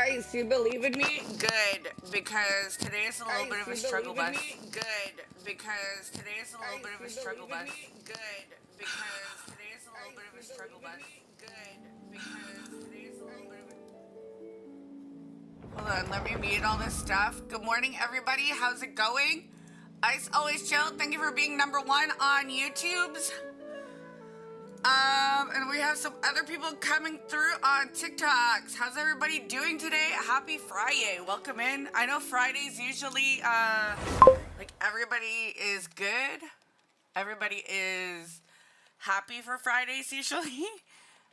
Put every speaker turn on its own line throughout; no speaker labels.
Ice, you believe in me?
Good, because today is a little bit of a struggle bus. Good, because today is a little bit of a struggle bus. Good, because today is a little bit of a struggle bus. Good, because today is a little bit of a... Hold on, let me mute all this stuff. Good morning, everybody. How's it going? Ice Always Chill. Thank you for being number one on YouTube's. And we have some other people coming through on TikToks. How's everybody doing today? Happy Friday. Welcome in. I know Fridays usually, like everybody is good. Everybody is happy for Fridays usually.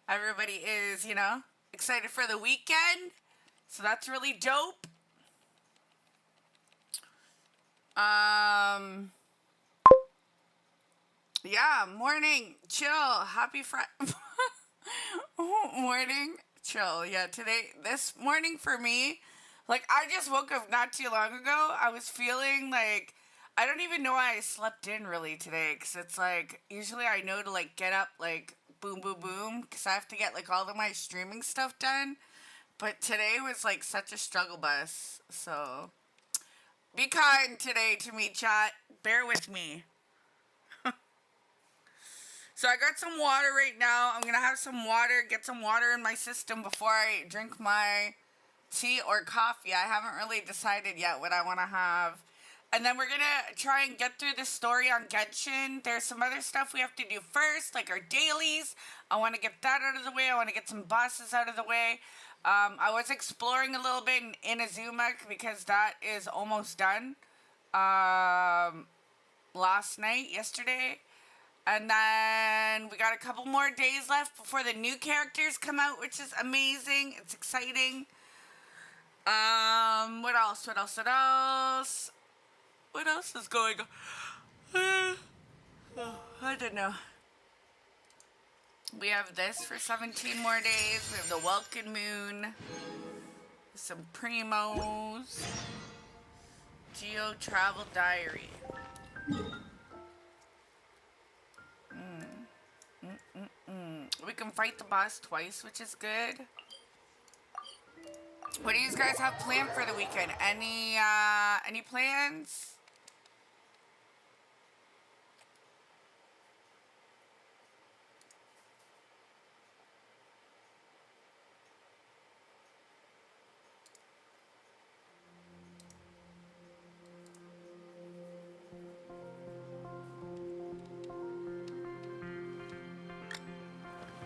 Everybody is, you know, excited for the weekend. So that's really dope. Yeah, morning, chill, happy Friday. Morning, chill. Yeah, this morning for me, like, I just woke up not too long ago. I was feeling like, I don't even know why I slept in really today, because it's like, usually I know to, like, get up, like, boom, boom, boom, because I have to get, like, all of my streaming stuff done. But today was, like, such a struggle bus, so be kind today to me, chat. Bear with me. So I got some water right now. I'm going to have some water, get some water in my system before I drink my tea or coffee. I haven't really decided yet what I want to have. And then we're going to try and get through the story on Genshin. There's some other stuff we have to do first, like our dailies. I want to get that out of the way. I want to get some bosses out of the way. I was exploring a little bit in Inazuma because that is almost done. Yesterday. And then we got a couple more days left before the new characters come out, which is amazing. It's exciting. What else? What else is going on? I don't know. We have this for 17 more days. We have the Welkin Moon. Some Primos. Geo Travel Diary. We can fight the boss twice, which is good. What do you guys have planned for the weekend? Any plans?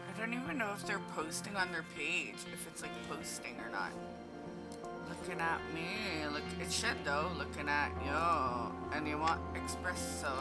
I don't even know if they're posting on their page, if it's like posting or not. Looking at me, look, it should though, looking at you, and you want espresso.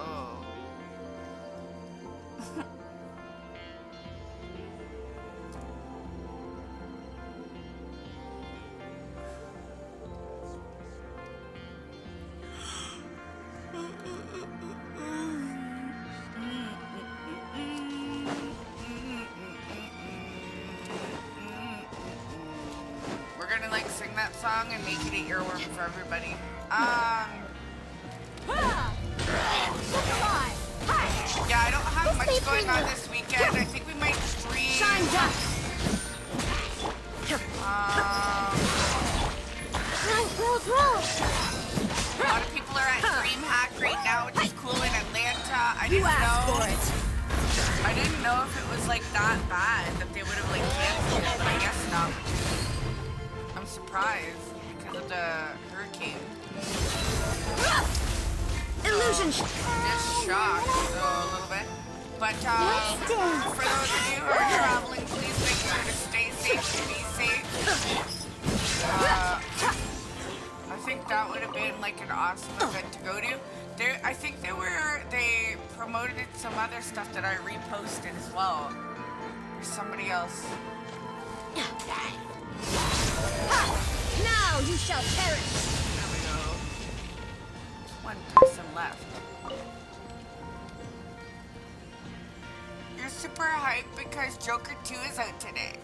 Song and make it an earworm for everybody. Yeah, I don't have much going on this weekend. I think we might stream. A lot of people are at DreamHack right now, which is cool in Atlanta. I didn't know if it was like that bad that they would have like canceled it, but I guess not. I'm surprised because of the hurricane.
Illusion.
Just shocked a little bit. But for those of you who are traveling, please make sure to stay safe and be safe. I think that would have been like an awesome event to go to. I think they promoted some other stuff that I reposted as well. There's somebody else.
Now you shall perish.
There we go. There's one person left. You're super hyped because Joker 2 is out today.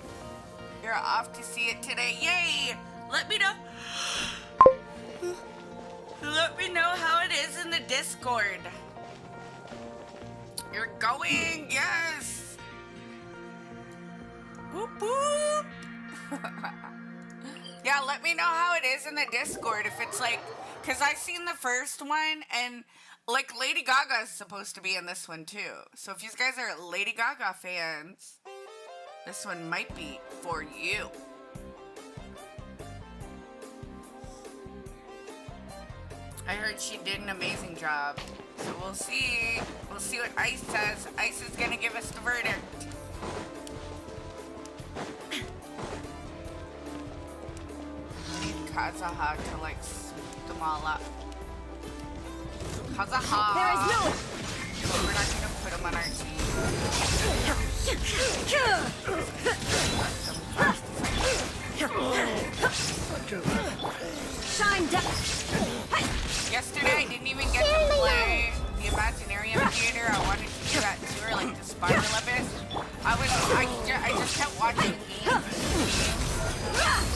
You're off to see it today. Yay! Let me know. Let me know how it is in the Discord. You're going? Yes! Boop boop! Yeah, Yeah, let me know how it is in the Discord. If it's like, because I seen the first one, and like Lady Gaga is supposed to be in this one too. So if you guys are Lady Gaga fans, this one might be for you. I heard she did an amazing job. So we'll see. We'll see what Ice says. Ice is gonna give us the verdict. I need Kazaha to like swoop them all up. Kazaha!
There is no...
But we're not gonna put him on our team.
Shine down.
Yesterday I didn't even get to play the Imaginarium Theater. I wanted to do that tour, like the Spiral Abyss. I just kept watching games.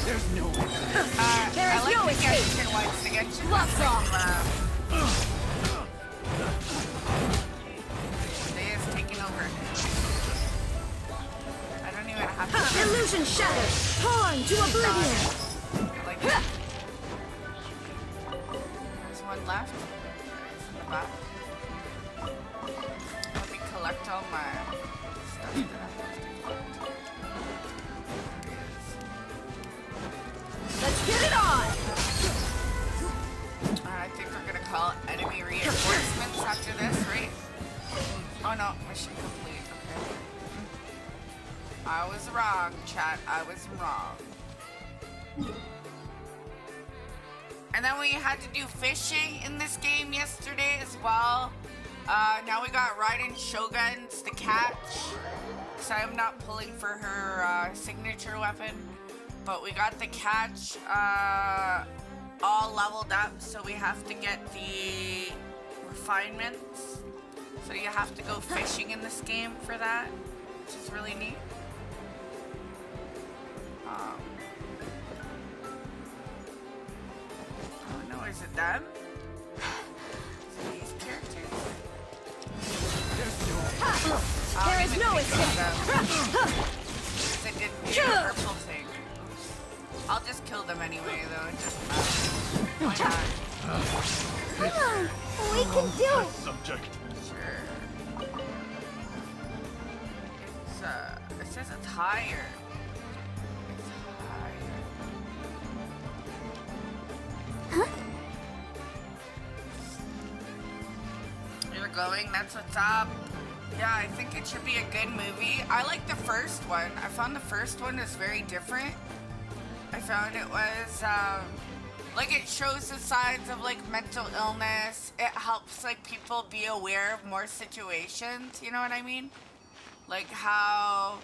There's no way.
There is
I like
no
the
escape.
Genshin ones, the Genshin
Love song.
They is taking over. I don't even have to.
Illusion shattered. Torn to oblivion.
I like that. There's one left. There's in the back. Let me collect all my stuff that I have to collect. There it is.
Let's get it on.
I think we're gonna call enemy reinforcements after this, right? Oh no, mission complete. Okay. I was wrong, chat. I was wrong. And then we had to do fishing in this game yesterday as well. Now we got Raiden Shoguns to catch. Because I am not pulling for her signature weapon. But we got the catch all leveled up. So we have to get the refinements. So you have to go fishing in this game for that. Which is really neat. Oh no, is it them? Is it these characters?
There is no escape.
Because it did the purple thing. Oops. I'll just kill them anyway, though. It doesn't matter. Why not?
Come on, we can do it.
Subject.
Sure. It says it's higher. It's higher. You're going, that's what's up. Yeah, I think it should be a good movie. I like the first one. I found the first one is very different. I found it was, like it shows the signs of like mental illness. It helps like people be aware of more situations, you know what I mean? Like how,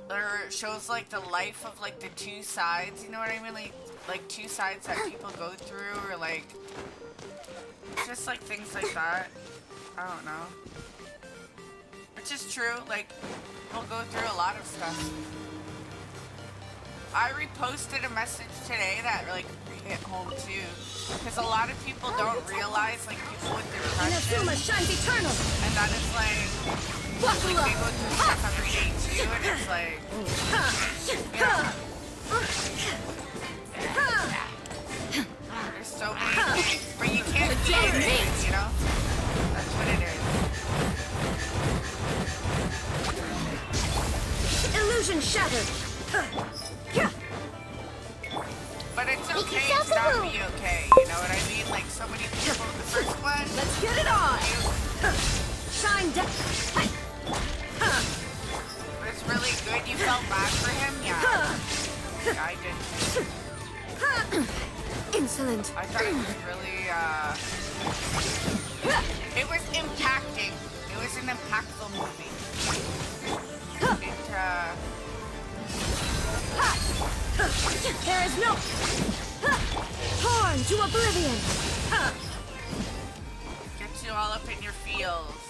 or it shows like the life of like the two sides, you know what I mean? Like two sides that people go through, or like, just like things like that. I don't know. Which is true, like, we'll go through a lot of stuff. I reposted a message today that, like, hit home, too. Because a lot of people don't realize, like, people with depression,
Inazuma shines eternal.
and that is, like they go through stuff every day, too, and it's, like, yeah. There's so many things, but you can't do things, you know? That's what it is.
Illusion shattered.
But it's okay to not be okay, you know what I mean? Like, so many people in the first one.
Let's get it on. Shine down.
But it's really good. You felt bad for him? Yeah. Yeah, I did.
Insolent.
I thought it was really, it was impacting. It was an impactful movie.
There is no... Torn to oblivion.
Gets you all up in your feels.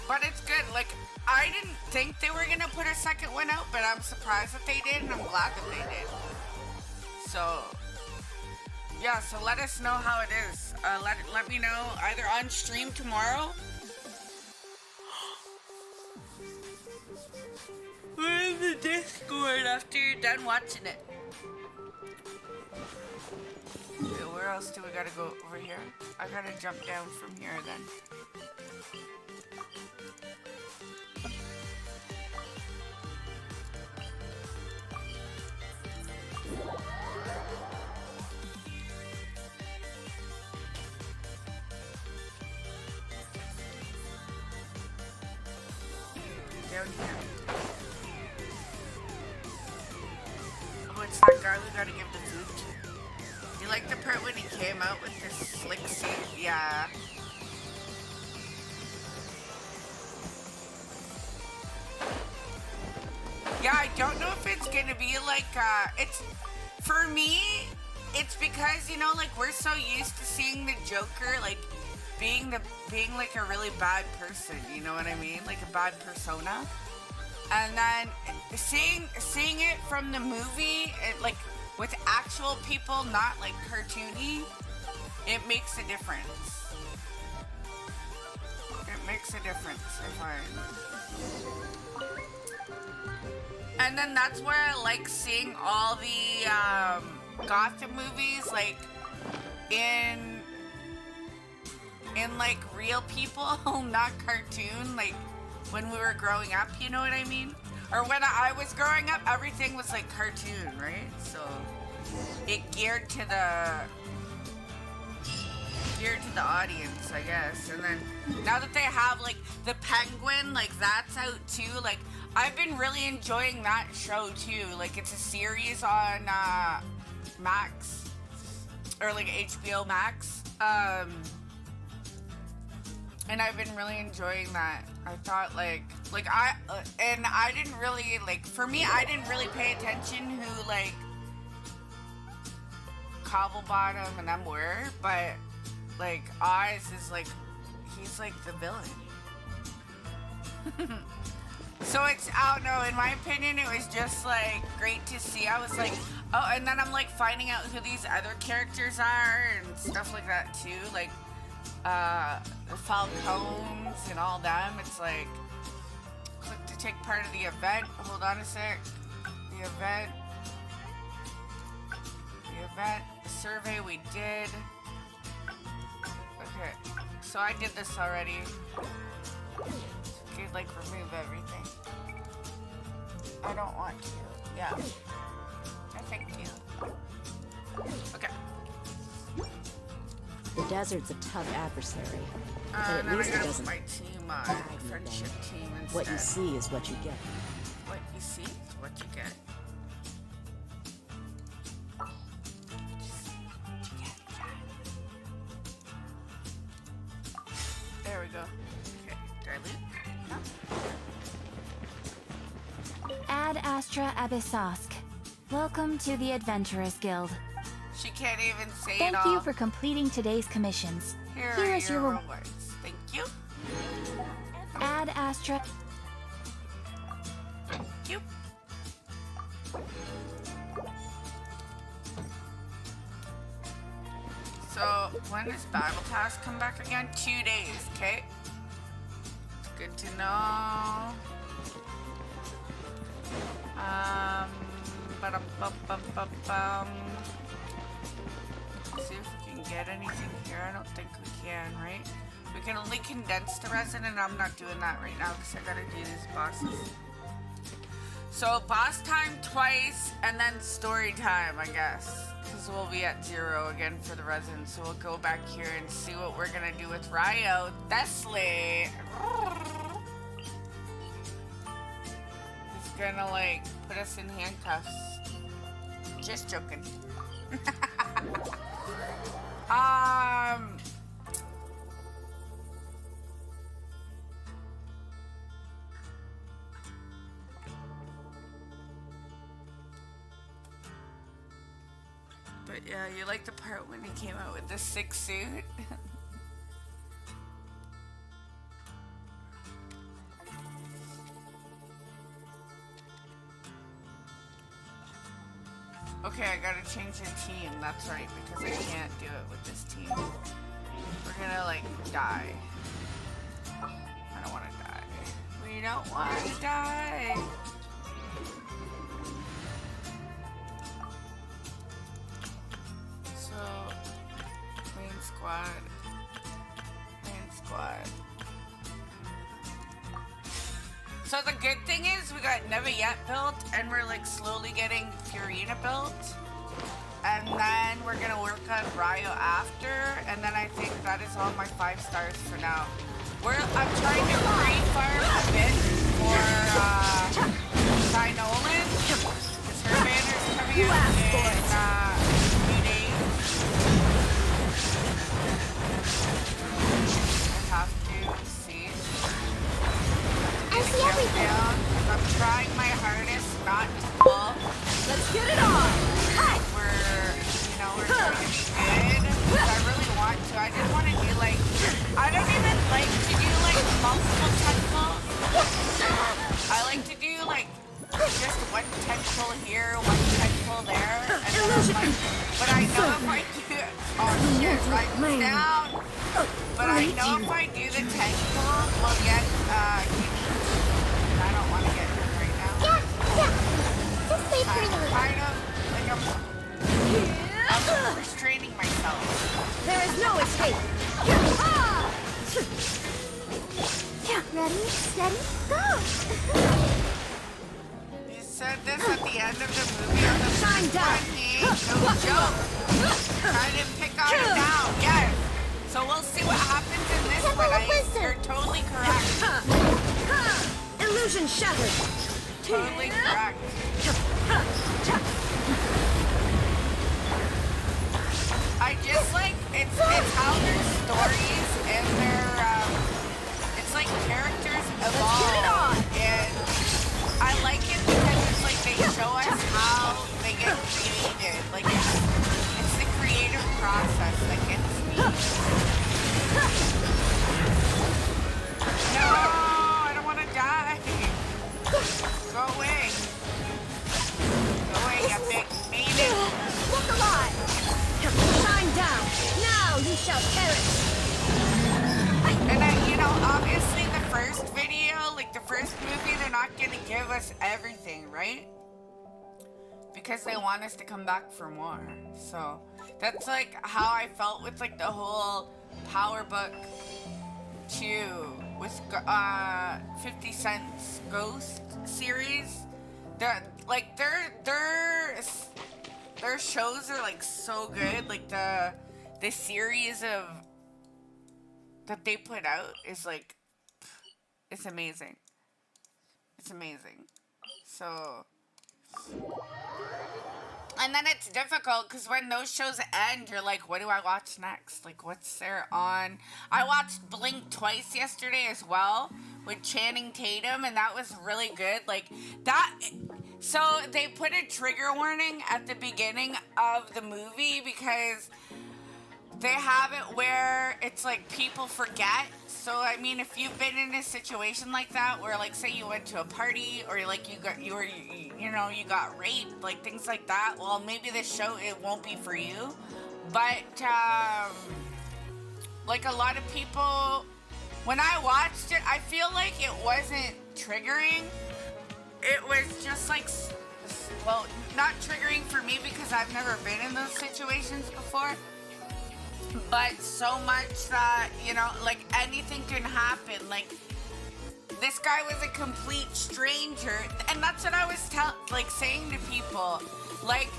But it's good. Like, I didn't think they were gonna put a second one out, but I'm surprised that they did, and I'm glad that they did. So, yeah. So let us know how it is. Let me know either on stream tomorrow. after you're done watching it. Okay, where else do we gotta go? Over here? I gotta jump down from here then. Down here. Oh, it's that guy we gotta give the food to. You like the part when he came out with this slick suit? Yeah. Yeah, I don't know if it's gonna be like, it's, for me, it's because, you know, like, we're so used to seeing the Joker, like, being like a really bad person, you know what I mean? Like a bad persona. And then seeing it from the movie, like, with actual people, not like cartoony, it makes a difference. It makes a difference, I find. And then that's where I like seeing all the Gotham movies, like in like real people, not cartoon, like when we were growing up, you know what I mean? Or when I was growing up, everything was like cartoon, right? So it geared to the audience, I guess. And then now that they have like the Penguin, like that's out too. Like I've been really enjoying that show too. Like it's a series on Max or like HBO Max. And I've been really enjoying that. I thought I didn't really, like, for me, I didn't really pay attention who, like, Cobblebottom and them were, but, like, Oz is, like, he's, like, the villain. So it's, I don't know, in my opinion, it was just, like, great to see. I was like, oh, and then I'm, like, finding out who these other characters are and stuff like that, too, like, the Falcons and all them. It's like, click to take part of the event. Hold on a sec. The event, the survey we did. Okay, so I did this already. Okay, like remove everything. I don't want to. Yeah. I thank you. Okay.
The desert's a tough adversary, but
And
at
then
least
I
it
gotta
doesn't
put my team,
guide you
friendship
then.
team instead.
What you see is what you get.
What you see is what you get. There we go. Okay, dilute. No.
Ad Astra Abyssosk. Welcome to the Adventurers Guild.
She can't even say
Thank
it all.
you for completing today's commissions.
Here
Here
are
is
your
your
rewards. Thank you.
Ad Astra.
Thank you. So, when does Battle Pass come back again? 2 days, okay? Good to know. Ba-dum-bum-bum-bum-bum. See if we can get anything here. I don't think we can, right? We can only condense the resin, and I'm not doing that right now because I gotta do these bosses. So boss time twice, and then story time, I guess. Because we'll be at 0 again for the resin. So we'll go back here and see what we're gonna do with Ryo. Thessley. He's gonna, like, put us in handcuffs. Just joking. But yeah, you like the part when he came out with the sick suit? Okay, I gotta change the team. That's right, because I can't do it with this team. We're gonna, like, die. I don't wanna die. We don't wanna die. So the good thing is we got Neva yet built, and we're like slowly getting Purina built. And then we're gonna work on Ryo after, and then I think that is all my 5 stars for now. I'm trying to pre-farm a bit for Dinolan, because her banner's coming out in a few days. I have to see.
I see everything.
I'm trying my hardest not to fall.
Let's get it on. Hi.
We're trying to be good. Because I really want to. I just want to do like, I don't even like to do like multiple tentacles. I like to do like just one tentacle here, one tentacle there. And then I'm like, but I know if I do it, oh shit, right down. But I know if I do the tentacle, we'll get, I don't want to get hurt right now.
Yeah. Just stay pretty.
Kind of, like I'm restraining myself.
There is no escape. Ready, steady, go.
You said this at the end of the movie on the
Shine
first
down.
one, he no joke. Trying to pick on him down, yes. So we'll see what happens in this
Temple
one.
of Wisdom.
You're totally correct.
Illusion shattered.
Totally correct. I just like it's how their stories and their it's like characters evolve, and I like it because it's like they show us how they get created. Like it's the creative process that gets me. No, I don't want to die. Go away. Go away, you big maiden.
Look alive. Shine down. Now you shall perish.
And obviously the first video, like the first movie, they're not gonna give us everything, right? Because they want us to come back for more. So that's like how I felt with like the whole Power Book 2 with 50 Cent's Ghost series. Their shows are like so good. Like the series of that they put out is like, it's amazing. It's amazing. So, and then it's difficult because when those shows end, you're like, what do I watch next? Like, what's there on? I watched Blink twice yesterday as well with Channing Tatum, and that was really good. Like that. So they put a trigger warning at the beginning of the movie because they have it where it's like people forget. So I mean, if you've been in a situation like that, where like say you went to a party or like you got raped, like things like that. Well, maybe this show it won't be for you, but like a lot of people, when I watched it, I feel like it wasn't triggering. It was just like, well, not triggering for me because I've never been in those situations before. But so much that, like anything can happen. Like, this guy was a complete stranger. And that's what I was saying to people. Like,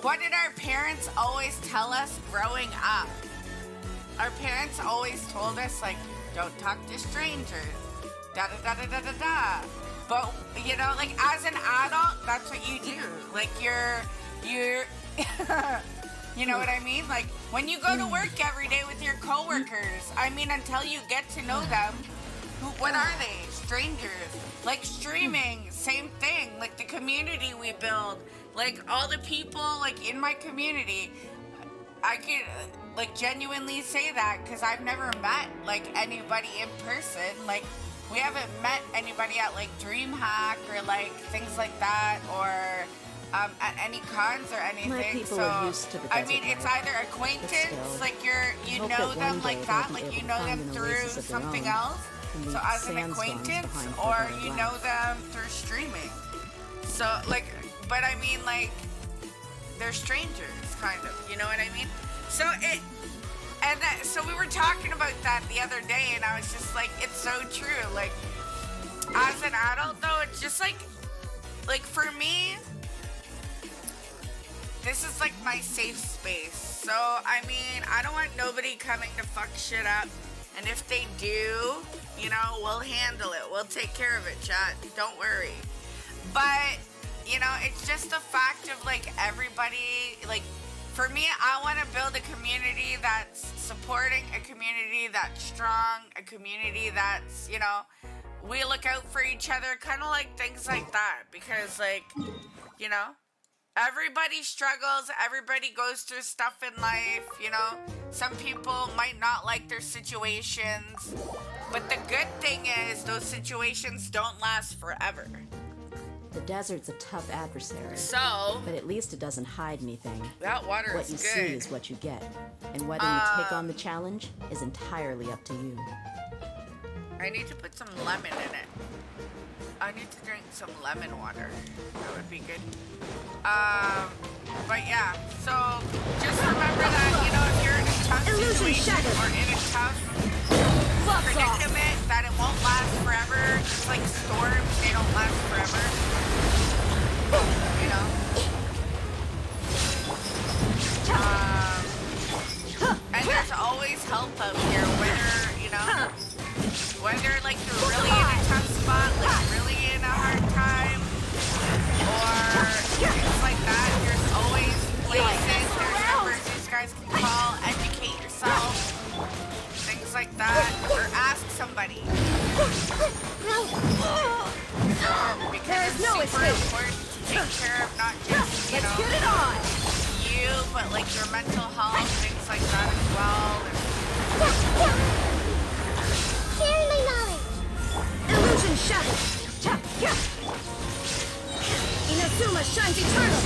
what did our parents always tell us growing up? Our parents always told us, like, don't talk to strangers. Da-da-da-da-da-da-da. But, like, as an adult, that's what you do. Like, you're you know what I mean? Like, when you go to work every day with your coworkers, I mean, until you get to know them, what are they? Strangers. Like, streaming, same thing. Like, the community we build. Like, all the people, like, in my community, I could, like, genuinely say that because I've never met, like, anybody in person. Like, we haven't met anybody at, like, DreamHack or, like, things like that, or at any cons or anything.
My people
so
are used to the
I mean,
desert
it's
life.
either acquaintance,
still,
like you
hope
know
that
them
one
like
day
that,
they'll be
like you
able
know
to
them
find an
through
oasis of their
something
own
else.
and leave
So as an
sandstorms
acquaintance,
behind for
or
better
you
life.
know them through streaming. So like, but I mean, like, they're strangers, kind of. You know what I mean? So so we were talking about that the other day, and I was just like, it's so true. Like, as an adult though, it's just like for me, this is like my safe space. So, I mean, I don't want nobody coming to fuck shit up. And if they do, you know, we'll handle it. We'll take care of it, chat. Don't worry. But, you know, it's just a fact of like everybody, like, for me, I want to build a community that's supporting, a community that's strong, a community that's, you know, we look out for each other, kind of like things like that. Because, like, you know, everybody struggles, everybody goes through stuff in life, you know. Some people might not like their situations, but the good thing is those situations don't last forever.
The desert's a tough adversary.
So,
but at least it doesn't hide anything.
that water
What
is
you
good.
see is what you get. And whether you take on the challenge is entirely up to you.
I need to put some lemon in it. I need to drink some lemon water. That would be good. But yeah, so just remember that, you know, if you're in a tough situation or in a tough predicament, that it won't last forever. Just like storms, they don't last forever. You know? And there's always help out here, whether, you know, whether like you're really in a tough spot, like really in a hard time, or things like that, there's always places, there's numbers these guys can call, educate yourself, things like that, or ask somebody. Because it's super important to take care of not just, you know, you, but like your mental health, things like that as well.
Share my knowledge. Illusion shattered. Inazuma shines eternal.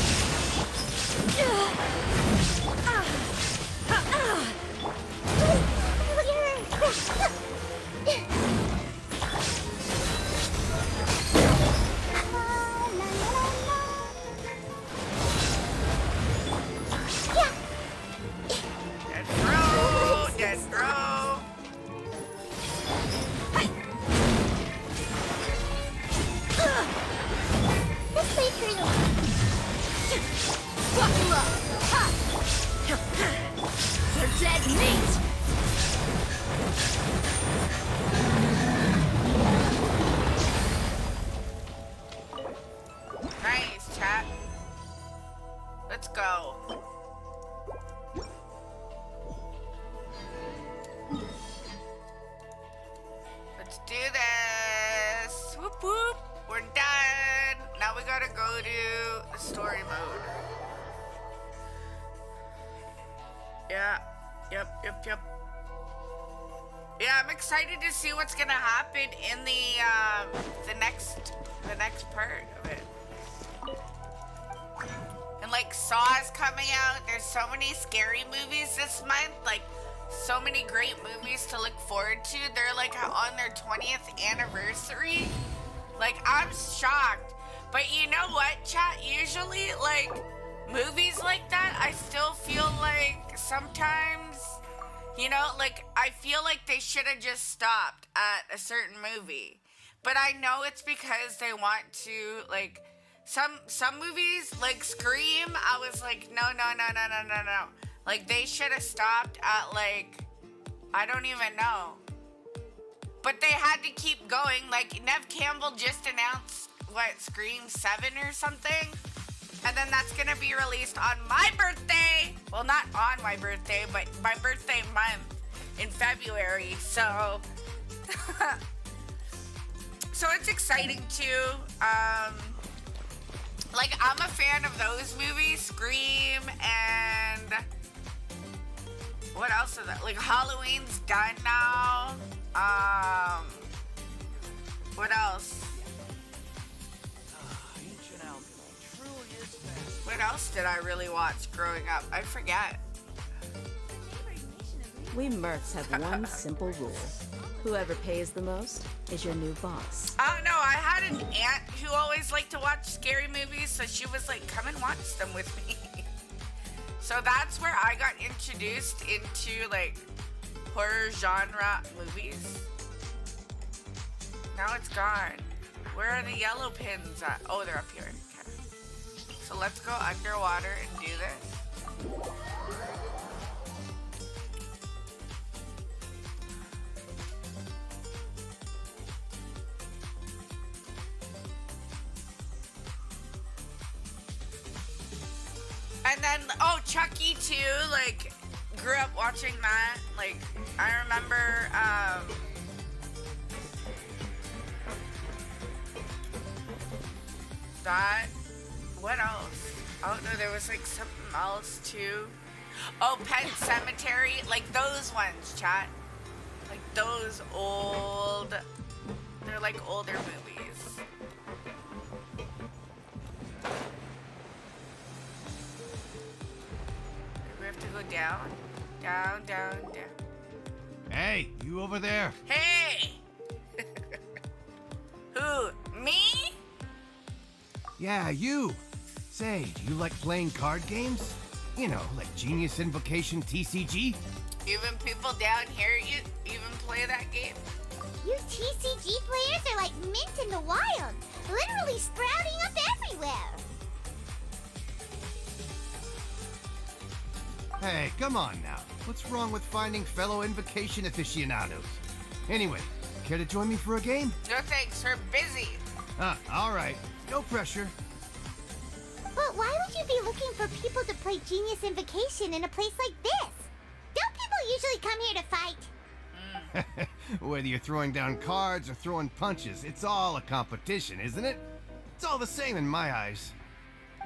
Dead bro.
This way for you. Buckle up. Ha! You're dead meat.
Nice, chat. Let's go. Let's do this. Whoop whoop. We're done. Now we gotta go to the story mode. Yeah. Yep. Yeah, I'm excited to see what's gonna happen in the next part of it. And like Saw is coming out. There's so many scary movies this month. Like so many great movies to look forward to. They're like on their 20th anniversary. Like I'm shocked. But you know what, chat? Usually like movies like that, I still feel like sometimes, you know, like I feel like they should have just stopped at a certain movie. But I know it's because they want to, like, some movies, like Scream, I was like, no. Like, they should have stopped at, like, I don't even know. But they had to keep going. Like, Nev Campbell just announced, what, Scream 7 or something? And then that's gonna be released on my birthday. Well, not on my birthday, but my birthday month in February. So, so it's exciting too. Like I'm a fan of those movies, Scream, and what else is that? Like Halloween's done now. What else? What else did I really watch growing up? I forget.
We mercs have one simple rule. Whoever pays the most is your new boss.
I don't know. I had an aunt who always liked to watch scary movies, so she was like, come and watch them with me. So that's where I got introduced into like horror genre movies. Now it's gone. Where are the yellow pins at? Oh, they're up here. Okay. So let's go underwater and do this. And then, oh, Chucky too, like, grew up watching that. Like, I remember, that. What else? Oh, no, there was, like, something else too. Oh, Pet Cemetery, like those ones, chat. Like those old, they're like older movies. We have to go down, down, down, down.
Hey, you over there?
Hey! Who? Me?
Yeah, you. Say, do you like playing card games? You know, like Genius Invocation TCG?
Even people down here, you even play that game?
You TCG players are like mint in the wild, literally sprouting up everywhere.
Hey, come on now. What's wrong with finding fellow Invocation aficionados? Anyway, care to join me for a game?
No thanks, we're busy.
All right. No pressure.
But why would you be looking for people to play Genius Invocation in a place like this? Don't people usually come here to fight?
Whether you're throwing down cards or throwing punches, it's all a competition, isn't it? It's all the same in my eyes.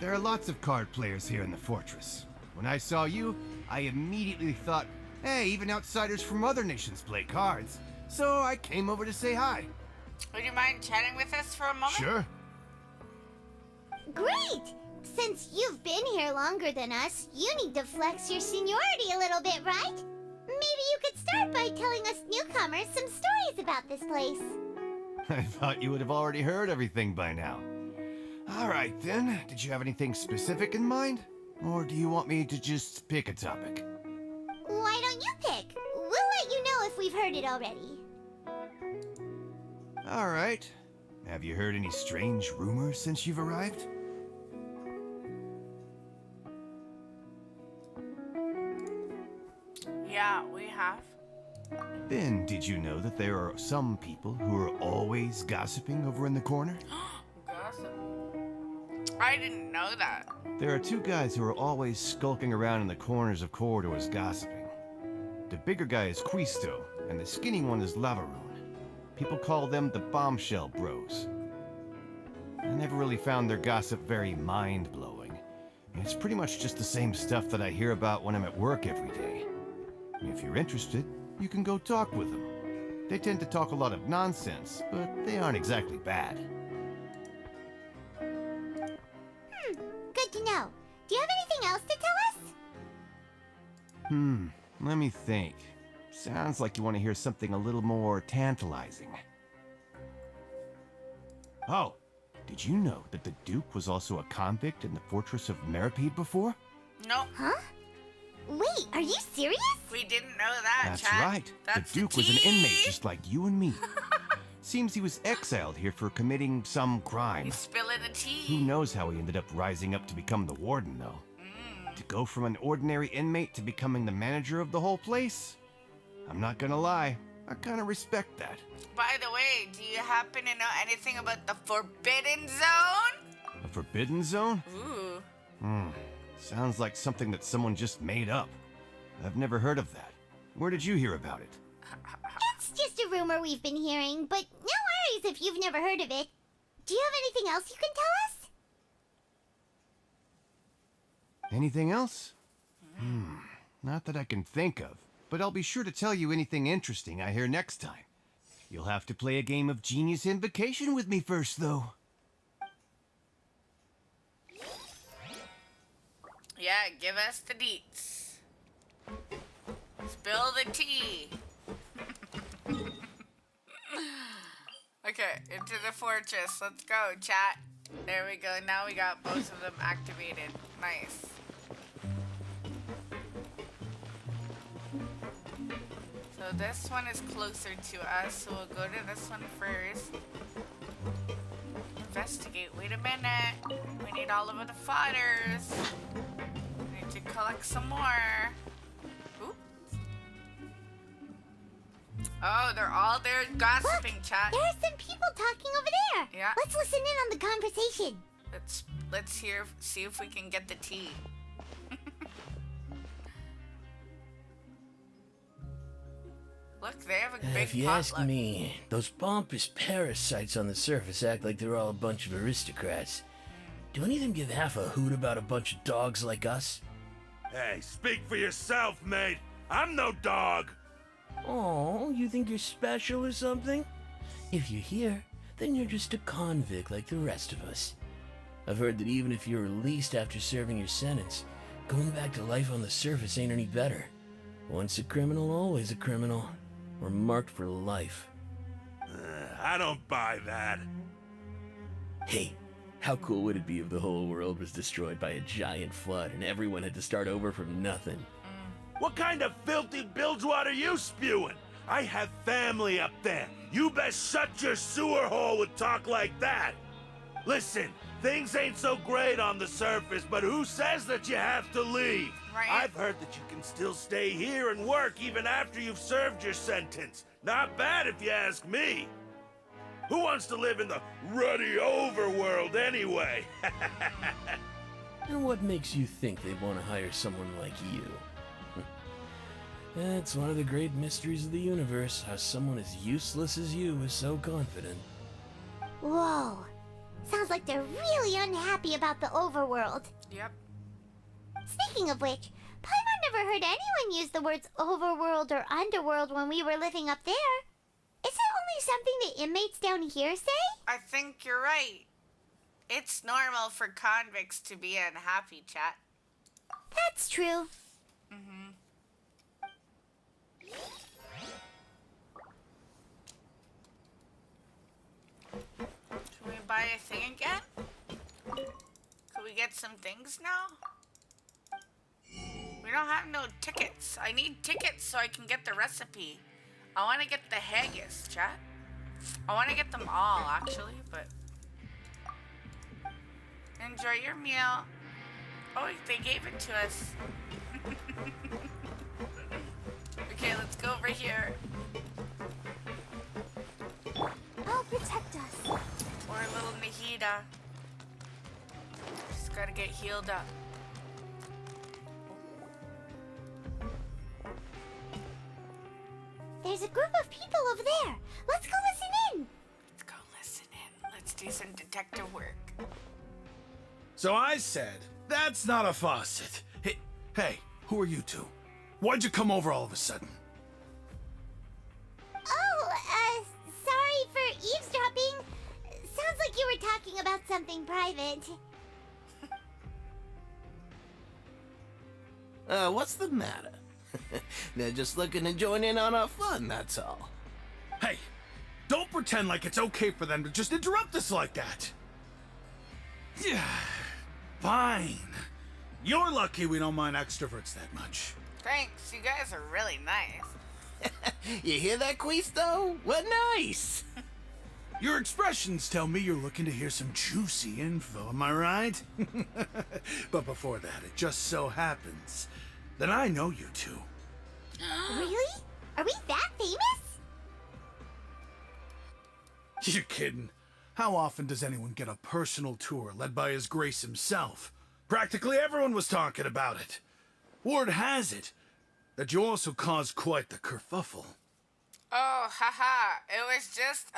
There are lots of card players here in the fortress. When I saw you, I immediately thought, hey, even outsiders from other nations play cards. So I came over to say hi.
Would you mind chatting with us for a moment?
Sure.
Great! Since you've been here longer than us, you need to flex your seniority a little bit, right? Maybe you could start by telling us newcomers some stories about this place.
I thought you would have already heard everything by now. All right, then. Did you have anything specific in mind? Or do you want me to just pick a topic?
Why don't you pick? We'll let you know if we've heard it already.
All right. Have you heard any strange rumors since you've arrived?
Yeah, we have.
Then, did you know that there are some people who are always gossiping over in the corner?
Gossip. I didn't know that.
There are two guys who are always skulking around in the corners of corridors gossiping. The bigger guy is Quisto, and the skinny one is Lavaroon. People call them the Bombshell Bros. I never really found their gossip very mind-blowing. It's pretty much just the same stuff that I hear about when I'm at work every day. If you're interested, you can go talk with them. They tend to talk a lot of nonsense, but they aren't exactly bad.
Good to know. Do you have anything else to tell us?
Let me think. Sounds like you want to hear something a little more tantalizing. Oh, did you know that the Duke was also a convict in the fortress of Meripede before?
No,
Huh? Wait, are you serious?
we didn't know that,
That's
chat.
right.
That's
the Duke was an inmate just like you and me. Seems he was exiled here for committing some crime.
He's spilling the
Who
tea.
knows how he ended up rising up to become the warden, though? To go from an ordinary inmate to becoming the manager of the whole place? I'm not gonna lie, I kinda respect that.
By the way, do you happen to know anything about the Forbidden Zone?
A forbidden zone?
Ooh.
Sounds like something that someone just made up. I've never heard of that. Where did you hear about it?
It's just a rumor we've been hearing, but no worries if you've never heard of it. Do you have anything else you can tell us?
Anything else? Not that I can think of, but I'll be sure to tell you anything interesting I hear next time. You'll have to play a game of Genius Invocation with me first, though.
Yeah, give us the deets. Spill the tea. Okay, into the fortress. Let's go, chat. There we go. Now we got both of them activated. Nice. So this one is closer to us, so we'll go to this one first. investigate. Wait a minute. We need all of the fodders. We need to collect some more. Ooh. Oh, they're all there gossiping, chat.
There are some people talking over there.
Yeah.
Let's listen in on the conversation.
Let's see if we can get the tea. Look, they have a big
If you
potluck.
ask me, those pompous parasites on the surface act like they're all a bunch of aristocrats. Do any of them give half a hoot about a bunch of dogs like us?
Hey, speak for yourself, mate. I'm no dog.
Oh, you think you're special or something? If you're here, then you're just a convict like the rest of us. I've heard that even if you're released after serving your sentence, going back to life on the surface ain't any better. Once a criminal, always a criminal. We're marked for life.
I don't buy that.
Hey, how cool would it be if the whole world was destroyed by a giant flood and everyone had to start over from nothing?
What kind of filthy bilgewater are you spewing? I have family up there. You best shut your sewer hole with talk like that. Listen, things ain't so great on the surface, but who says that you have to leave?
Right.
I've heard that you can still stay here and work even after you've served your sentence. Not bad if you ask me. Who wants to live in the ruddy overworld anyway?
And what makes you think they want to hire someone like you? That's one of the great mysteries of the universe, how someone as useless as you is so confident.
Whoa. Sounds like they're really unhappy about the overworld.
Yep.
Speaking of which, Paimon never heard anyone use the words overworld or underworld when we were living up there. Is it only something the inmates down here say?
I think you're right. It's normal for convicts to be unhappy, chat.
That's true.
Should we buy a thing again? Could we get some things now? We don't have no tickets. I need tickets so I can get the recipe. I want to get the haggis, chat. I want to get them all, actually, but... Enjoy your meal. Oh, they gave it to us. Okay, let's go over here.
Oh, protect us.
Poor little Nahida. Just gotta get healed up.
There's a group of people over there. Let's go listen in.
Let's go listen in. Let's do some detective work.
So I said, that's not a faucet. Hey, who are you two? Why'd you come over all of a sudden?
Oh, sorry for eavesdropping. Sounds like you were talking about something private.
What's the matter? They're just looking to join in on our fun, that's all.
Hey, don't pretend like it's okay for them to just interrupt us like that. Yeah, fine. You're lucky we don't mind extroverts that much.
Thanks, you guys are really nice.
You hear that, Quisto? We're nice!
Your expressions tell me you're looking to hear some juicy info, am I right? But before that, it just so happens that I know you two.
Really? Are we that famous?
You're kidding. How often does anyone get a personal tour led by His Grace himself? Practically everyone was talking about it. Word has it that you also caused quite the kerfuffle.
Oh, haha. It was just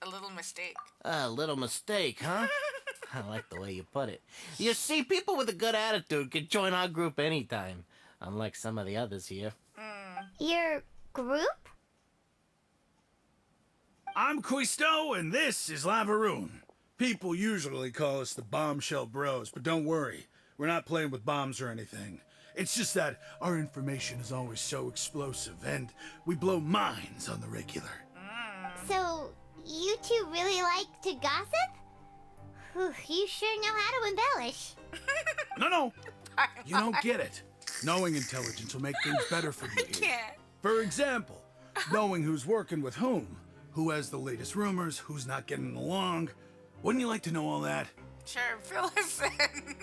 a little mistake.
A little mistake, huh? I like the way you put it. You see, people with a good attitude can join our group anytime, unlike some of the others here.
Your group?
I'm Quisto, and this is Lavaroon. People usually call us the Bombshell Bros, but don't worry. We're not playing with bombs or anything. It's just that our information is always so explosive, and we blow minds on the regular.
So, you two really like to gossip? Whew, you sure know how to embellish.
No, you don't get it. Knowing intelligence will make things better for you here.
Can't.
For example, knowing who's working with whom, who has the latest rumors, who's not getting along. Wouldn't you like to know all that?
Sure, fill us in.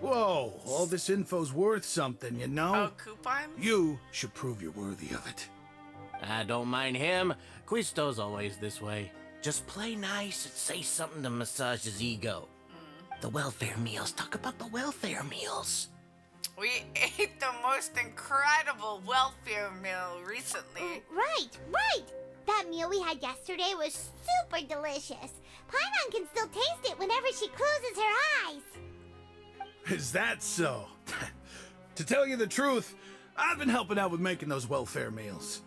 Whoa, all this info's worth something, you know?
Oh, coupons?
You should prove you're worthy of it.
I don't mind him. Quisto's always this way. Just play nice and say something to massage his ego. The welfare meals. Talk about the welfare meals.
We ate the most incredible welfare meal recently.
Right. That meal we had yesterday was super delicious. Paimon can still taste it whenever she closes her eyes.
Is that so? To tell you the truth, I've been helping out with making those welfare meals.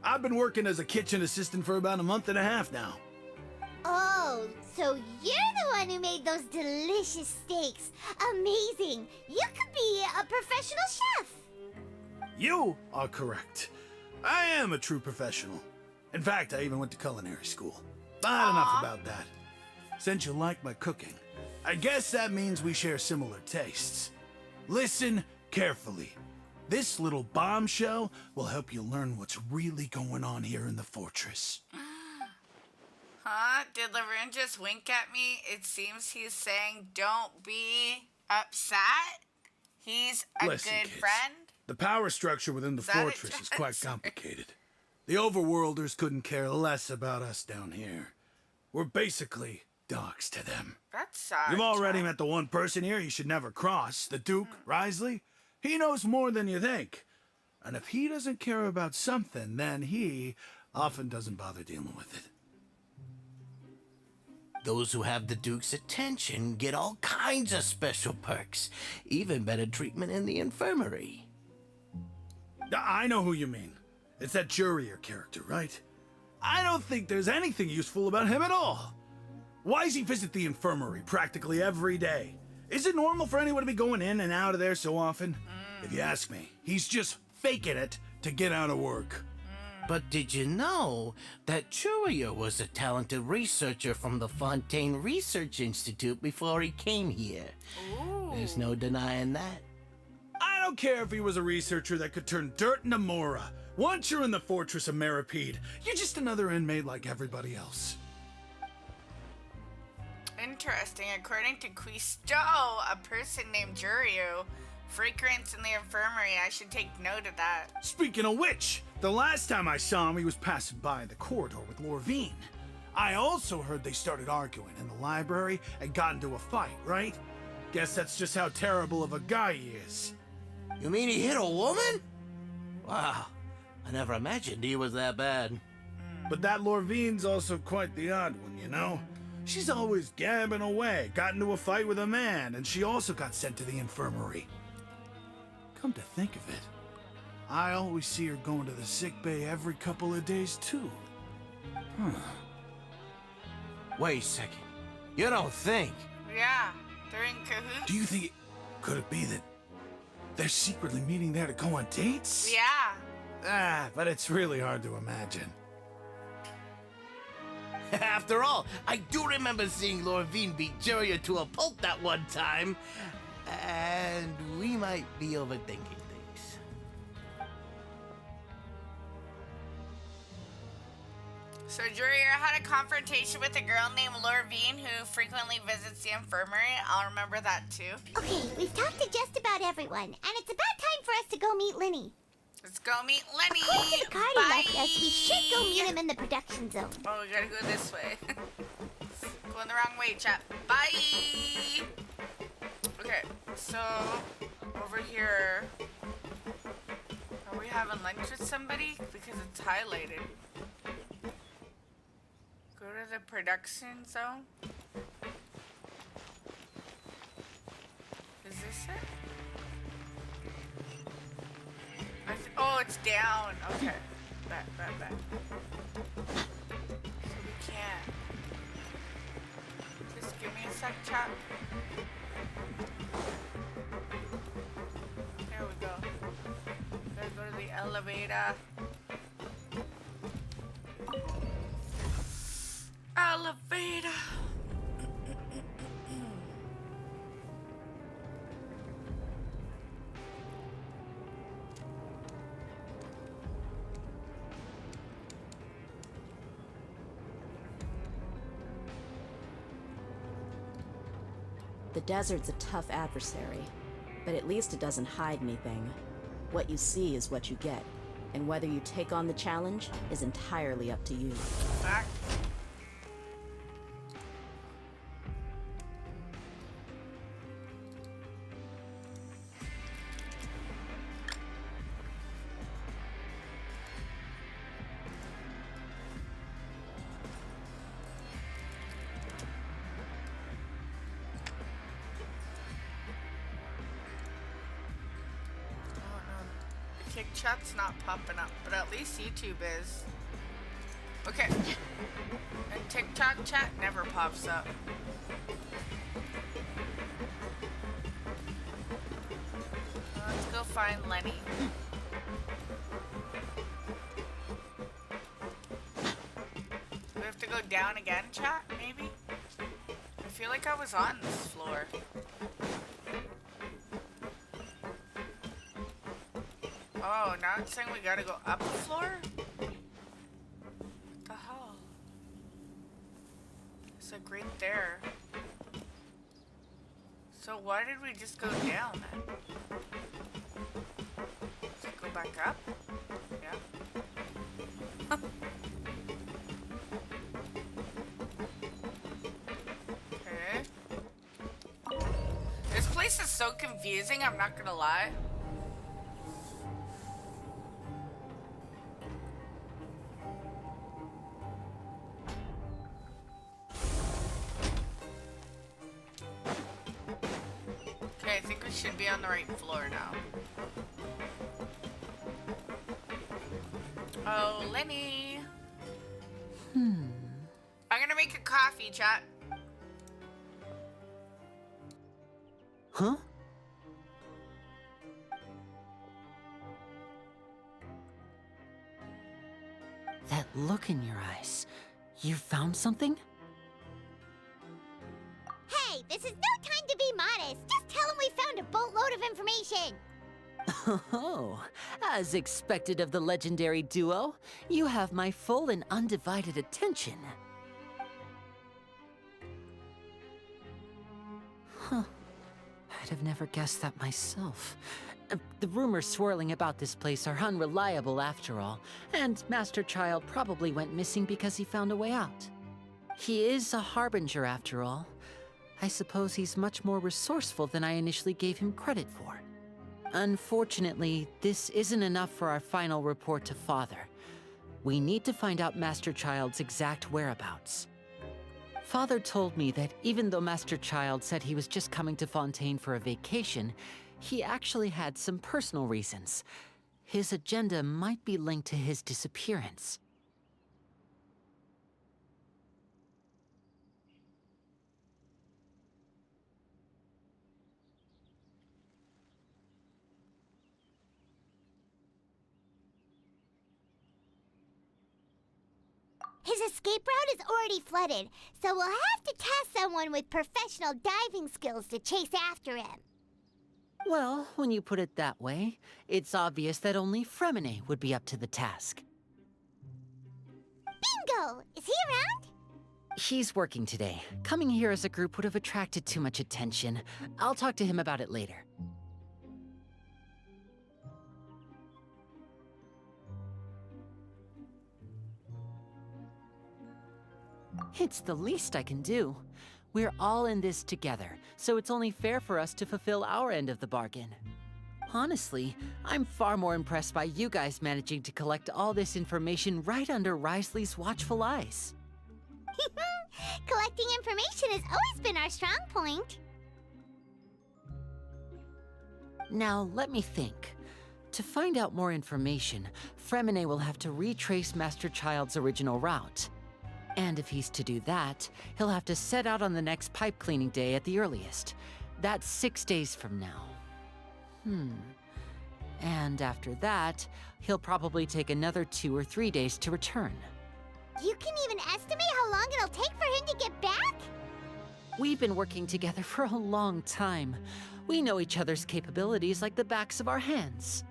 I've been working as a kitchen assistant for about a month and a half now.
Oh, so you're the one who made those delicious steaks. Amazing. You could be a professional chef.
You are correct. I am a true professional. In fact, I even went to culinary school. But enough about that. Since you like my cooking, I guess that means we share similar tastes. Listen carefully. This little bombshell will help you learn what's really going on here in the fortress.
Huh? Did Laverne just wink at me? It seems he's saying don't be upset. He's a
Listen,
good
kids,
friend.
the power structure within the
Is that it,
fortress is quite
Sorry.
complicated. The overworlders couldn't care less about us down here. We're basically dogs to them.
That sucks.
You've already met the one person here you should never cross, the Duke, Risley. He knows more than you think. And if he doesn't care about something, then he often doesn't bother dealing with it.
Those who have the Duke's attention get all kinds of special perks, even better treatment in the infirmary.
I know who you mean. It's that Jurier character, right? I don't think there's anything useful about him at all. Why does he visit the infirmary practically every day? Is it normal for anyone to be going in and out of there so often? If you ask me, he's just faking it to get out of work.
But did you know that Jurier was a talented researcher from the Fontaine Research Institute before he came here?
Ooh.
There's no denying that.
I don't care if he was a researcher that could turn dirt into Mora. Once you're in the fortress of Meripede, you're just another inmate like everybody else.
Interesting. According to Quisto, a person named Juriu frequents in the infirmary. I should take note of that.
Speaking of which, the last time I saw him, he was passing by the corridor with Lorvine. I also heard they started arguing in the library and got into a fight, right? Guess that's just how terrible of a guy he is.
You mean he hit a woman? Wow, I never imagined he was that bad.
But that Lorvine's also quite the odd one, you know? She's always gabbing away, got into a fight with a man, and she also got sent to the infirmary. Come to think of it, I always see her going to the sick bay every couple of days, too.
Wait a second. You don't think?
Yeah, they're in cahoots.
Do you think could it be that they're secretly meeting there to go on dates?
Yeah.
But it's really hard to imagine.
After all, I do remember seeing Lorvine beat Jurier to a pulp that one time. And we might be overthinking things.
So Jurier had a confrontation with a girl named Lorvine who frequently visits the infirmary. I'll remember that too.
Okay, we've talked to just about everyone, and it's about time for us to go meet Linny.
Let's go meet Lenny.
According to the card he
Bye.
left us, we should go meet him in the production zone.
Oh, we gotta go this way. Going the wrong way, chat. Bye. Okay, so over here, are we having lunch with somebody? Because it's highlighted. Go to the production zone. Is this it? Oh, it's down. Okay. Back. So we can't. Just give me a sec, chat. There we go. Gotta go to the elevator. Elevator.
The desert's a tough adversary, but at least it doesn't hide anything. What you see is what you get, and whether you take on the challenge is entirely up to you.
Back. Chat's not popping up, but at least YouTube is. Okay. And TikTok chat never pops up. Let's go find Lenny. Do we have to go down again, chat? Maybe? I feel like I was on this floor. Oh, now it's saying we gotta go up the floor? What the hell? It's like right there. So why did we just go down then? Let's go back up? Yeah. Okay. This place is so confusing, I'm not gonna lie. Should be on the right floor now. Oh, Lenny. I'm gonna make a coffee, chat.
Huh? That look in your eyes. You found something?
Hey, this is no time to be modest. Just tell him we found a boatload of information.
Oh, as expected of the legendary duo, you have my full and undivided attention. Huh. I'd have never guessed that myself. The rumors swirling about this place are unreliable after all, and Master Child probably went missing because he found a way out. He is a harbinger after all. I suppose he's much more resourceful than I initially gave him credit for. Unfortunately, this isn't enough for our final report to Father. We need to find out Master Child's exact whereabouts. Father told me that even though Master Child said he was just coming to Fontaine for a vacation, he actually had some personal reasons. His agenda might be linked to his disappearance.
His escape route is already flooded, so we'll have to task someone with professional diving skills to chase after him.
Well, when you put it that way, it's obvious that only Fremine would be up to the task.
Bingo! Is he around?
He's working today. Coming here as a group would have attracted too much attention. I'll talk to him about it later. It's the least I can do. We're all in this together, so it's only fair for us to fulfill our end of the bargain. Honestly, I'm far more impressed by you guys managing to collect all this information right under Risley's watchful eyes.
Collecting information has always been our strong point.
Now, let me think. To find out more information, Fremine will have to retrace Master Child's original route. And if he's to do that, he'll have to set out on the next pipe cleaning day at the earliest. That's 6 days from now. And after that, he'll probably take another 2 or 3 days to return.
You can even estimate how long it'll take for him to get back?
We've been working together for a long time. We know each other's capabilities like the backs of our hands.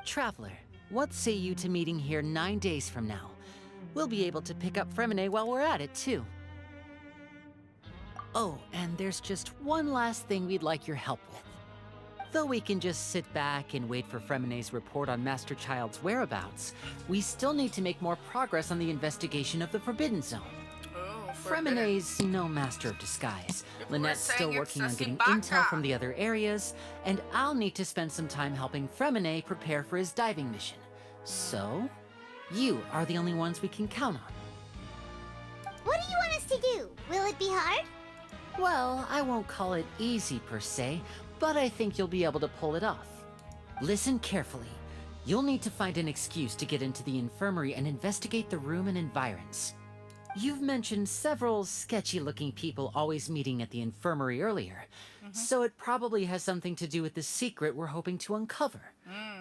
Traveler, what say you to meeting here 9 days from now? We'll be able to pick up Fremine while we're at it, too. Oh, and there's just one last thing we'd like your help with. Though we can just sit back and wait for Fremene's report on Master Child's whereabouts, we still need to make more progress on the investigation of the Forbidden Zone.
Oh,
Fremene's no master of disguise. Lynette's still
saying
working on
it's
getting
Sasibaka.
intel from the other areas, and I'll need to spend some time helping Fremene prepare for his diving mission. So, you are the only ones we can count on.
What do you want us to do? Will it be hard?
Well, I won't call it easy per se, but I think you'll be able to pull it off. Listen carefully. You'll need to find an excuse to get into the infirmary and investigate the room and environs. You've mentioned several sketchy-looking people always meeting at the infirmary earlier, so it probably has something to do with the secret we're hoping to uncover.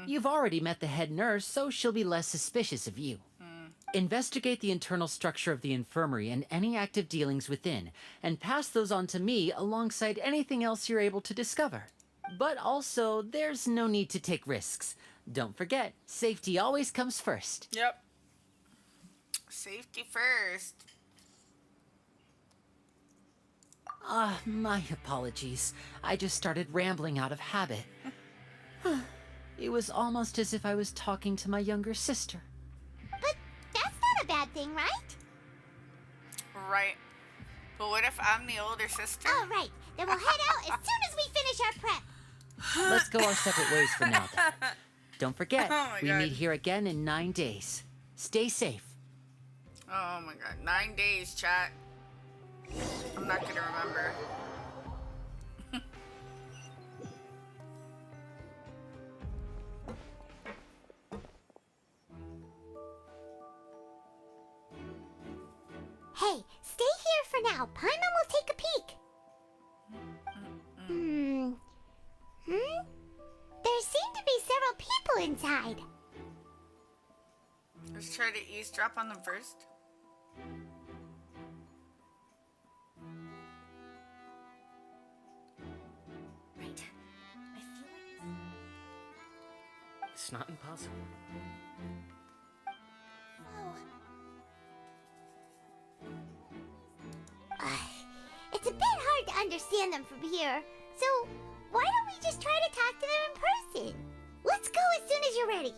You've already met the head nurse, so she'll be less suspicious of you. Investigate the internal structure of the infirmary and any active dealings within, and pass those on to me alongside anything else you're able to discover. But also, there's no need to take risks. Don't forget, safety always comes first.
Yep. Safety first.
My apologies. I just started rambling out of habit. It was almost as if I was talking to my younger sister.
But that's not a bad thing, right?
Right. But what if I'm the older sister?
All right, then we'll head out as soon as we finish our prep.
Let's go our separate ways for now, then. Don't forget,
Oh my
we
God.
meet here again in 9 days. Stay safe.
Oh my god. 9 days, chat. I'm not gonna remember.
Hey, stay here for now. Paimon will take a peek. There seem to be several people inside.
Let's try to eavesdrop on them first.
Right. I feel like
It's not impossible.
It's a bit hard to understand them from here, so why don't we just try to talk to them in person? Let's go as soon as you're ready.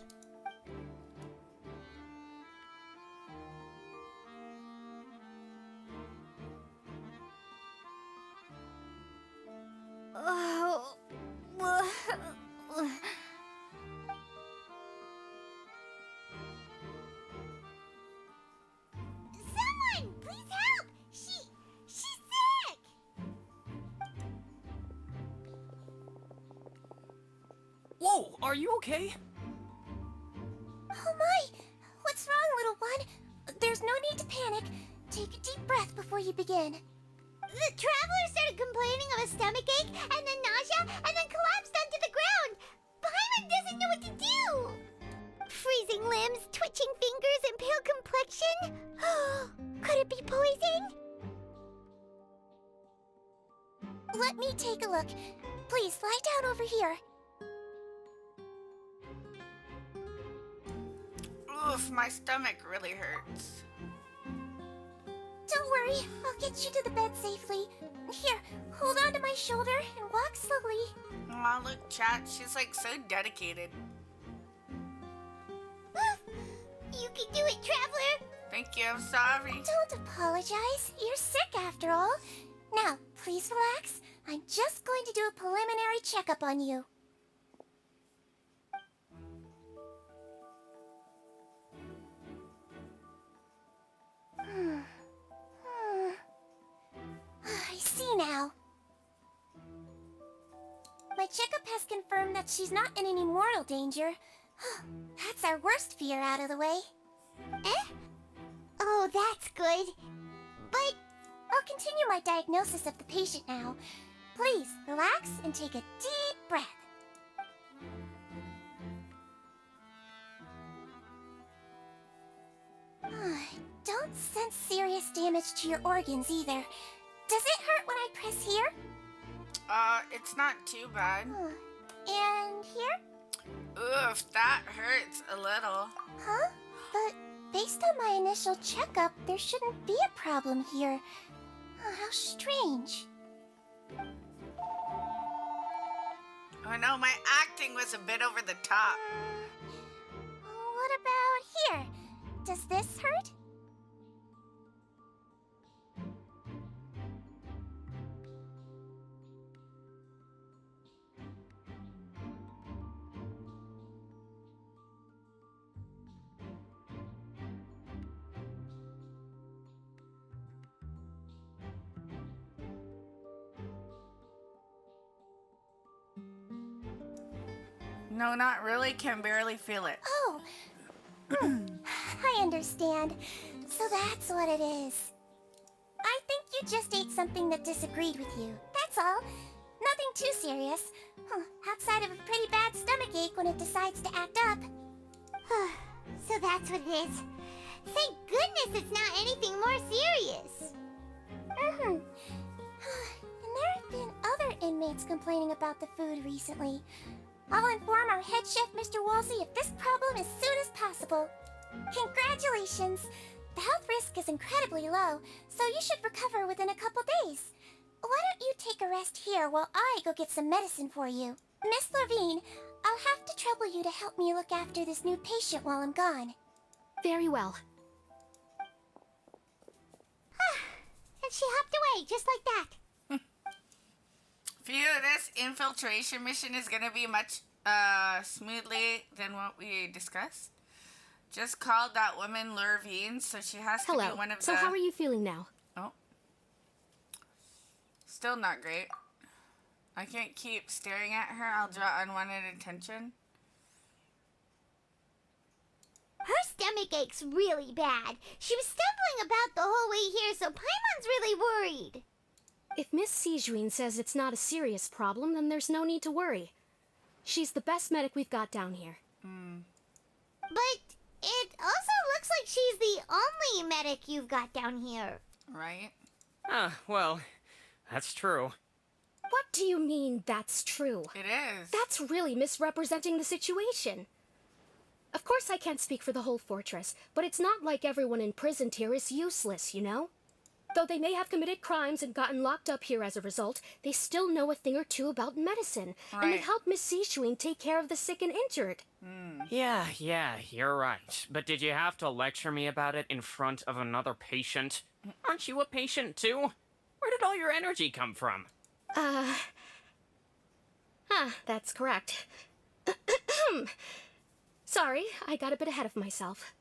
Someone, please help! She's sick!
Whoa, are you okay?
Oh my! What's wrong, little one? There's no need to panic. Take a deep breath before you begin. The traveler started complaining of a stomachache, and then nausea, and then collapsed onto the ground. Paimon doesn't know what to do. Freezing limbs, twitching fingers, and pale complexion? Could it be poison? Let me take a look. Please, lie down over here.
Oof, my stomach really hurts.
Don't worry, I'll get you to the bed safely. Here, hold on to my shoulder and walk slowly.
Aw, look, chat. She's like so dedicated.
You can do it, traveler.
Thank you, I'm sorry.
Don't apologize. You're sick after all. Now, please relax. I'm just going to do a preliminary checkup on you. I see now. My checkup has confirmed that she's not in any mortal danger. That's our worst fear out of the way. Eh? Oh, that's good. But I'll continue my diagnosis of the patient now. Please, relax and take a deep breath. Don't sense serious damage to your organs either. Does it hurt when I press here?
It's not too bad.
And here?
Oof, that hurts a little.
Huh? But based on my initial checkup, there shouldn't be a problem here. Oh, how strange.
Oh no, my acting was a bit over the top.
What about here? Does this hurt?
No, not really. Can barely feel it.
Oh. I understand. So that's what it is. I think you just ate something that disagreed with you. That's all. Nothing too serious. Outside of a pretty bad stomachache when it decides to act up. So that's what it is. Thank goodness it's not anything more serious. And there have been other inmates complaining about the food recently. I'll inform our head chef, Mr. Wolsey, of this problem as soon as possible. Congratulations! The health risk is incredibly low, so you should recover within a couple days. Why don't you take a rest here while I go get some medicine for you? Miss Levine, I'll have to trouble you to help me look after this new patient while I'm gone.
Very well.
And she hopped away, just like that.
Phew, this infiltration mission is gonna be much smoothly than what we discussed. Just called that woman Lurvine, so she has to
Hello.
be one of
So
the...
how are you feeling now?
Oh. Still not great. I can't keep staring at her. I'll draw unwanted attention.
Her stomach ache's really bad. She was stumbling about the whole way here, so Paimon's really worried.
If Miss Sijuin says it's not a serious problem, then there's no need to worry. She's the best medic we've got down here.
But it also looks like she's the only medic you've got down here.
Right?
Well, that's true.
What do you mean, that's true?
It is.
That's really misrepresenting the situation. Of course I can't speak for the whole fortress, but it's not like everyone imprisoned here is useless, you know? Though they may have committed crimes and gotten locked up here as a result, they still know a thing or two about medicine, and they
Right.
help Miss Sijuin take care of the sick and injured.
Yeah, you're right. But did you have to lecture me about it in front of another patient? Aren't you a patient too? Where did all your energy come from?
That's correct. Sorry, I got a bit ahead of myself.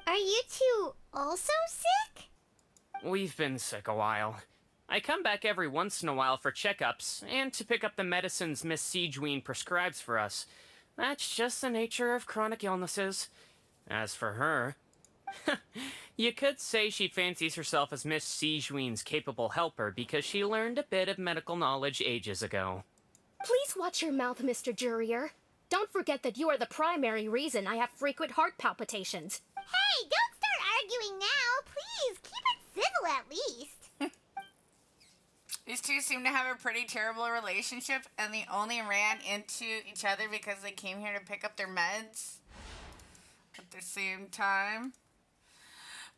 Are you two also sick?
We've been sick a while. I come back every once in a while for checkups, and to pick up the medicines Miss Sijuin prescribes for us. That's just the nature of chronic illnesses. As for her... you could say she fancies herself as Miss Sijuin's capable helper because she learned a bit of medical knowledge ages ago.
Please watch your mouth, Mr. Jurier. Don't forget that you are the primary reason I have frequent heart palpitations.
Hey, don't start arguing now. Please, keep it civil at least.
These two seem to have a pretty terrible relationship, and they only ran into each other because they came here to pick up their meds at the same time.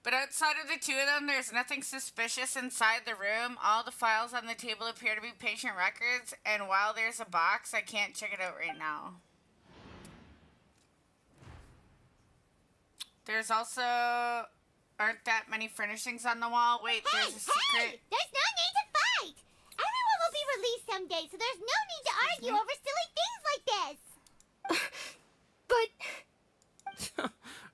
But outside of the two of them, there's nothing suspicious inside the room. All the files on the table appear to be patient records, and while there's a box, I can't check it out right now. There's also... aren't that many furnishings on the wall? Wait, there's a secret...
There's no need to fight. Everyone will be released someday, so there's no need to argue over silly things like this.
But...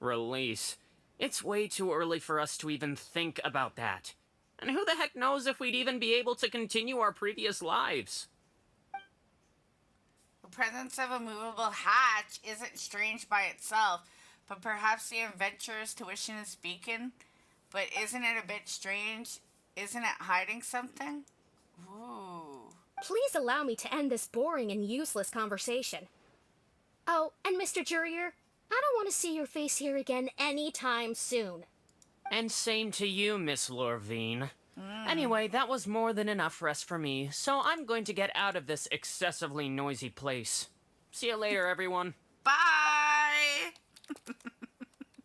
Release. It's way too early for us to even think about that. And who the heck knows if we'd even be able to continue our previous lives?
The presence of a movable hatch isn't strange by itself, but perhaps the adventurer's tuition is beacon. But isn't it a bit strange? Isn't it hiding something? Ooh.
Please allow me to end this boring and useless conversation. Oh, and Mr. Jurier, I don't want to see your face here again anytime soon.
And same to you, Miss Lorvine. Anyway, that was more than enough rest for me, so I'm going to get out of this excessively noisy place. See you later, everyone.
Bye!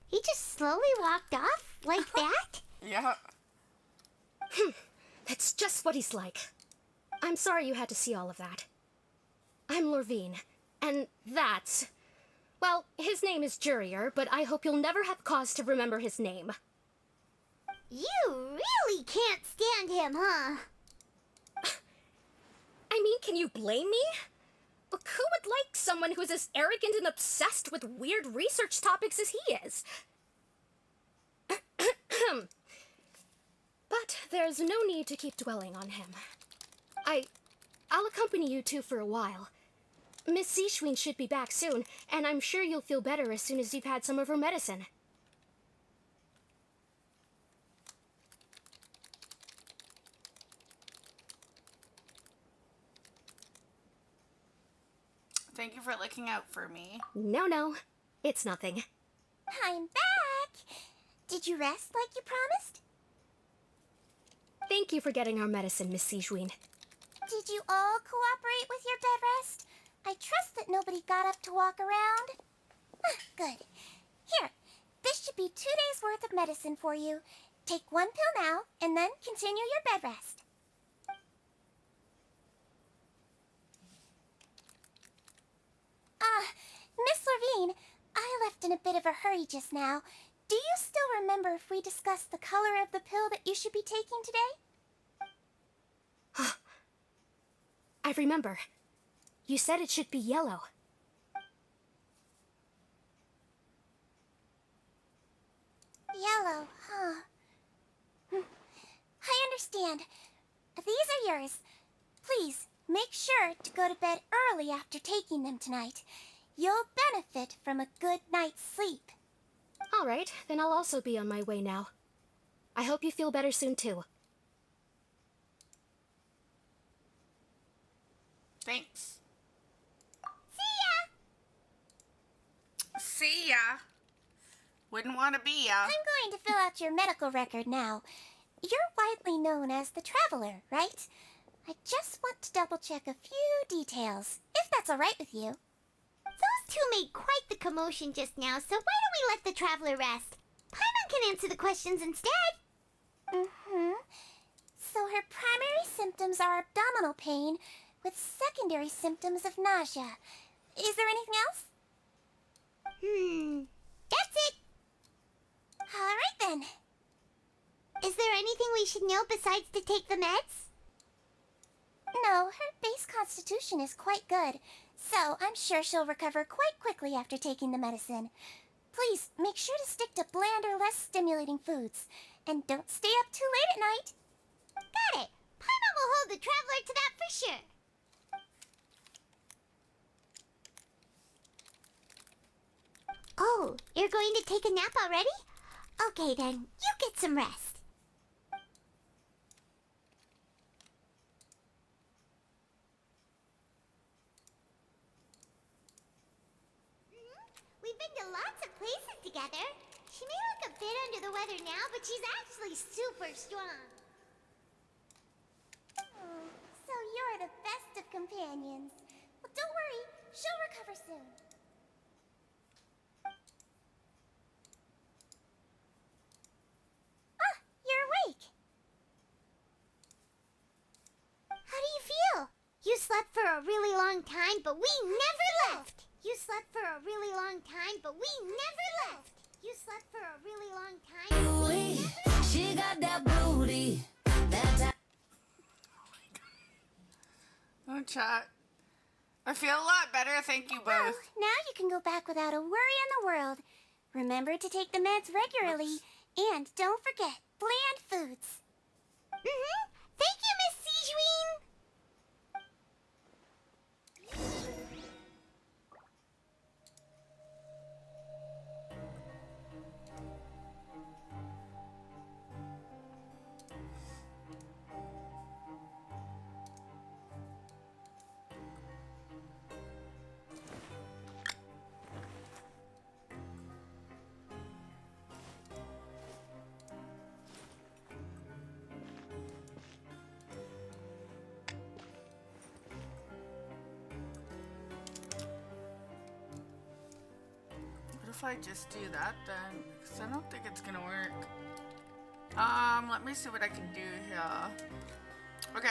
He just slowly walked off like that?
Yeah.
That's just what he's like. I'm sorry you had to see all of that. I'm Lorvine, and that's... Well, his name is Jurier, but I hope you'll never have cause to remember his name.
You really can't stand him, huh?
I mean, can you blame me? Look, who would like someone who is as arrogant and obsessed with weird research topics as he is? But there's no need to keep dwelling on him. I'll accompany you two for a while. Miss Zishwin should be back soon, and I'm sure you'll feel better as soon as you've had some of her medicine.
Thank you for looking out for me.
No, it's nothing.
I'm back! Did you rest like you promised?
Thank you for getting our medicine, Miss Zishwin.
Did you all cooperate with your bed rest? I trust that nobody got up to walk around. Good. Here, this should be 2 days' worth of medicine for you. Take 1 pill now, and then continue your bed rest. Miss Lorvine, I left in a bit of a hurry just now. Do you still remember if we discussed the color of the pill that you should be taking today?
I remember. You said it should be yellow.
Yellow, huh? I understand. These are yours. Please, make sure to go to bed early after taking them tonight. You'll benefit from a good night's sleep.
All right, then I'll also be on my way now. I hope you feel better soon, too.
Thanks.
See ya!
See ya. Wouldn't want to be ya.
I'm going to fill out your medical record now. You're widely known as the Traveler, right? I just want to double-check a few details, if that's all right with you.
Those two made quite the commotion just now, so why don't we let the Traveler rest? Paimon can answer the questions instead.
So her primary symptoms are abdominal pain, with secondary symptoms of nausea. Is there anything else?
That's it.
All right then.
Is there anything we should know besides to take the meds?
No, her base constitution is quite good, so I'm sure she'll recover quite quickly after taking the medicine. Please, make sure to stick to bland or less stimulating foods, and don't stay up too late at night.
Got it. Paimon will hold the Traveler to that for sure. Oh, you're going to take a nap already? Okay then, you get some rest. We've been to lots of places together. She may look a bit under the weather now, but she's actually super strong.
So you're the best of companions. Well, don't worry, she'll recover soon. You're awake.
How do you feel? You slept for a really long time, but we never left. You slept for a really long time, but we never left. You slept for a really long time.
She got that booty.
Oh, chat. I feel a lot better, thank you both.
Well, now you can go back without a worry in the world. Remember to take the meds regularly, and don't forget bland foods.
Thank you, Miss Zishwin.
What if I just do that then? Because I don't think it's gonna work. Let me see what I can do here. Okay.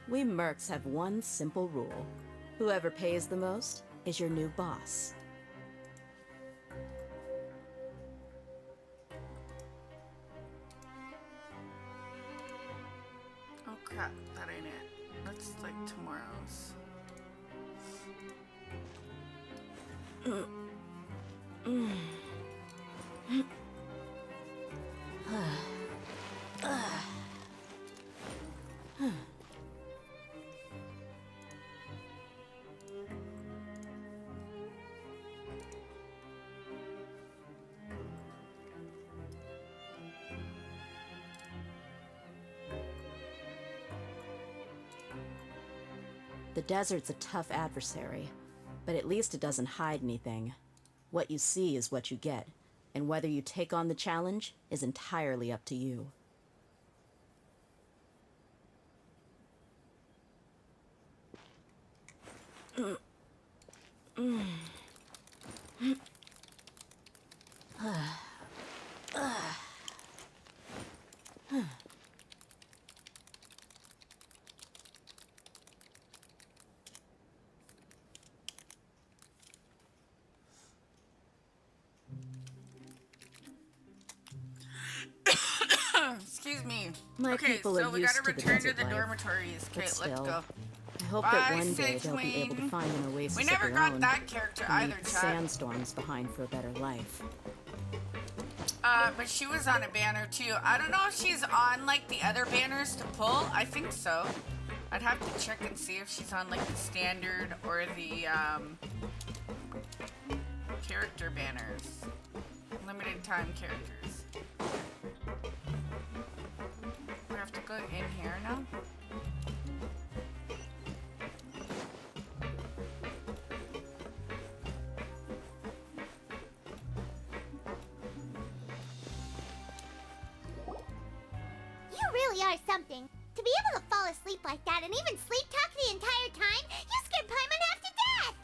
We mercs have one simple rule. Whoever pays the most is your new boss.
Oh crap, that ain't it. That's like tomorrow's.
The desert's a tough adversary, but at least it doesn't hide anything. What you see is what you get, and whether you take on the challenge is entirely up to you.
Excuse me.
My
okay,
people
so
are
we
used
gotta
to the
return to
desert
the
life,
dormitories. Okay,
but
let's
still,
go.
I hope
Bye,
that one day
Sage
they'll be able to
Queen.
find an oasis
We
of
never
their
got
own
that character
and
either,
leave
chat.
sandstorms behind for a better life.
But she was on a banner too. I don't know if she's on like the other banners to pull. I think so. I'd have to check and see if she's on like the standard or the character banners. Limited time characters. We have to go in here now.
You really are something. To be able to fall asleep like that and even sleep talk the entire time, you scared Paimon half to death!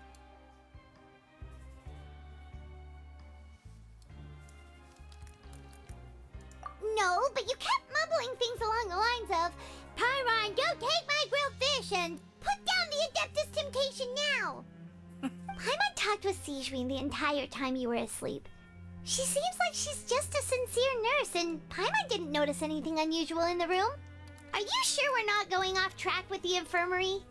No, but you kept mumbling things along the lines of, Pyron, go take my grilled fish and put down the Adeptus Temptation now! Paimon talked with Sijween the entire time you were asleep. She seems like she's just a sincere nurse, and Paimon didn't notice anything unusual in the room. Are you sure we're not going off track with the infirmary?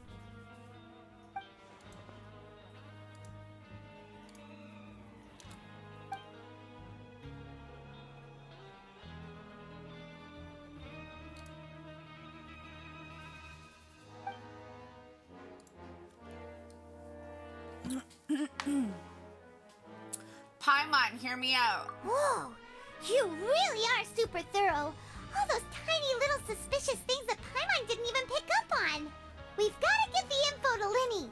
Paimon, hear me out.
Whoa, you really are super thorough. All those tiny little suspicious things that Paimon didn't even pick up on. We've got to get the info to Linny.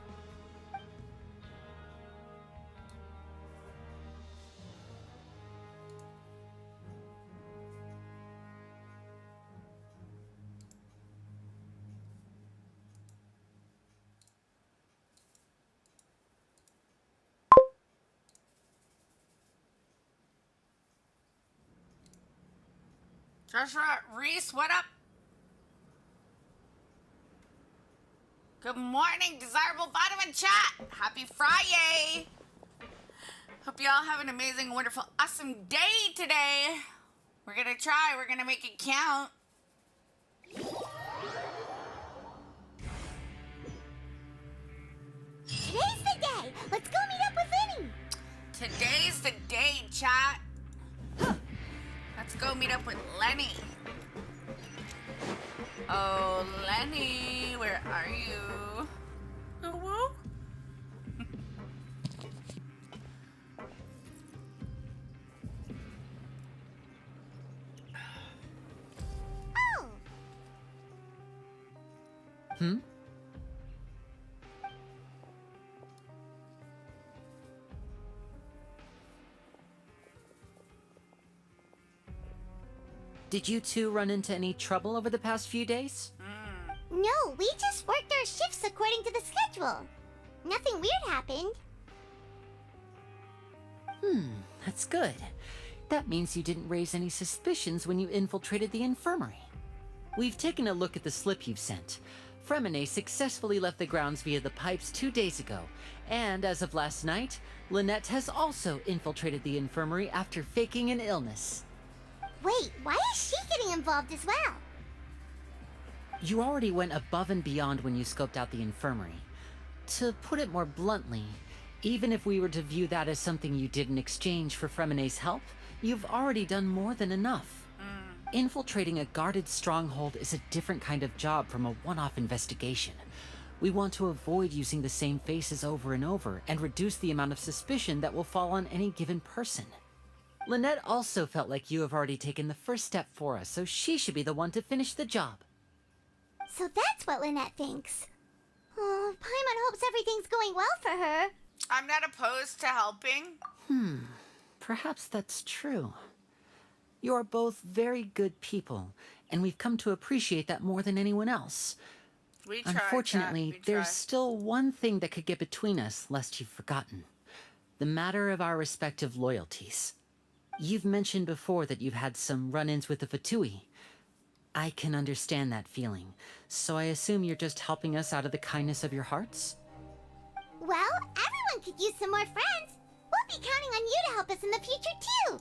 Joshua, Reese, what up? Good morning, Desirablebottom and chat. Happy Friday. Hope y'all have an amazing, wonderful, awesome day today. We're gonna try. We're gonna make it count.
Today's the day. Let's go meet up with Linny.
Today's the day, chat. Let's go meet up with Lenny. Oh, Lenny, where are you? Oh, whoa.
Oh.
Hmm? Did you two run into any trouble over the past few days?
No, we just worked our shifts according to the schedule. Nothing weird happened.
That's good. That means you didn't raise any suspicions when you infiltrated the infirmary. We've taken a look at the slip you've sent. Fremine successfully left the grounds via the pipes 2 days ago, and as of last night, Lynette has also infiltrated the infirmary after faking an illness.
Wait, why is she getting involved as well?
You already went above and beyond when you scoped out the infirmary. To put it more bluntly, even if we were to view that as something you did in exchange for Fremine's help, you've already done more than enough. Infiltrating a guarded stronghold is a different kind of job from a one-off investigation. We want to avoid using the same faces over and over and reduce the amount of suspicion that will fall on any given person. Lynette also felt like you have already taken the first step for us, so she should be the one to finish the job.
So that's what Lynette thinks. Oh, Paimon hopes everything's going well for her.
I'm not opposed to helping.
Perhaps that's true. You're both very good people, and we've come to appreciate that more than anyone else.
We tried,
Unfortunately,
Kat, we
there's
tried.
still one thing that could get between us, lest you've forgotten. The matter of our respective loyalties. You've mentioned before that you've had some run-ins with the Fatui. I can understand that feeling, so I assume you're just helping us out of the kindness of your hearts?
Well, everyone could use some more friends. We'll be counting on you to help us in the future, too.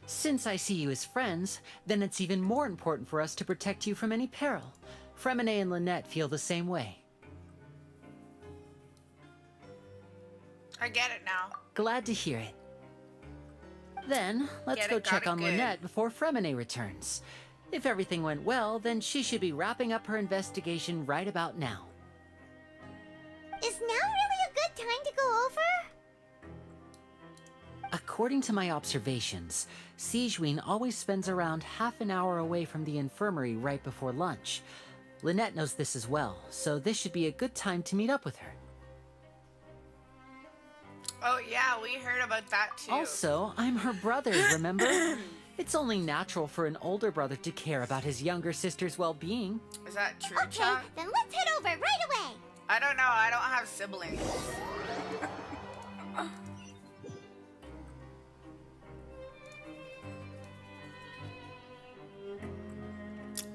Since I see you as friends, then it's even more important for us to protect you from any peril. Fremine and Lynette feel the same way.
I get it now.
Glad to hear it. Then, let's
Get
go
it, got
check
it
on
good.
Lynette before Fremine returns. If everything went well, then she should be wrapping up her investigation right about now.
Is now really a good time to go over?
According to my observations, Sijuin always spends around half an hour away from the infirmary right before lunch. Lynette knows this as well, so this should be a good time to meet up with her.
Oh yeah, we heard about that too.
Also, I'm her brother, remember? It's only natural for an older brother to care about his younger sister's well-being.
Is that true,
Okay,
Chat?
then let's head over right away.
I don't know. I don't have siblings.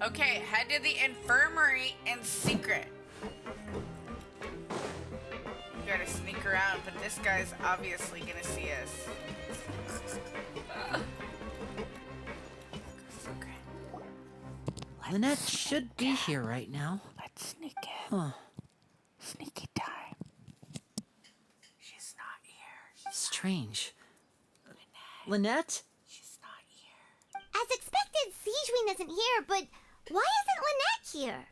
Okay, head to the infirmary in secret. You gotta sneak around, but this guy's obviously gonna see us. It's okay.
Lynette should be here right now.
Let's sneak in.
Huh.
Sneaky time. She's not here.
Strange. Lynette?
She's not here.
As expected, Sijuin isn't here, but why isn't Lynette here?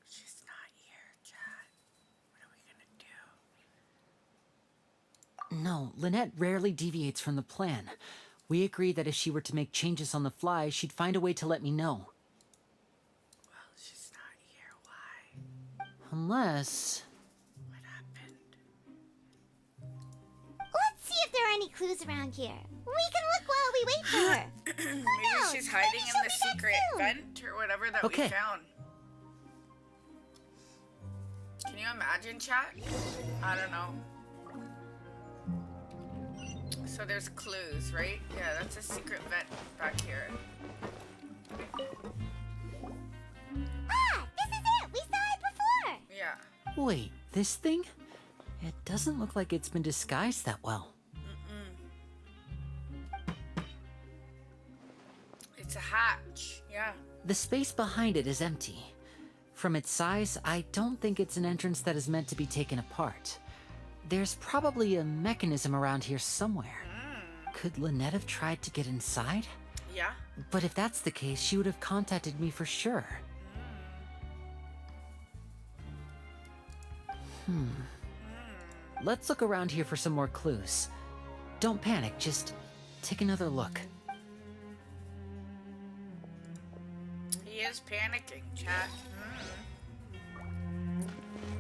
She's not here, Chad. What are we gonna do?
No, Lynette rarely deviates from the plan. We agreed that if she were to make changes on the fly, she'd find a way to let me know.
Well, she's not here. Why?
Unless...
What happened?
Let's see if there are any clues around here. We can look while we wait for her.
Maybe
knows?
she's hiding
Maybe
in
she'll
the
be back
secret
soon.
vent or whatever that
Okay.
we found. Can you imagine, chat? I don't know. So there's clues, right? Yeah, that's a secret vent back here.
Ah, this is it. We saw it before.
Yeah.
Wait, this thing? It doesn't look like it's been disguised that well.
It's a hatch. Yeah.
The space behind it is empty. From its size, I don't think it's an entrance that is meant to be taken apart. There's probably a mechanism around here somewhere. Could Lynette have tried to get inside?
Yeah.
But if that's the case, she would have contacted me for sure. Let's look around here for some more clues. Don't panic, just take another look.
He is panicking, chat.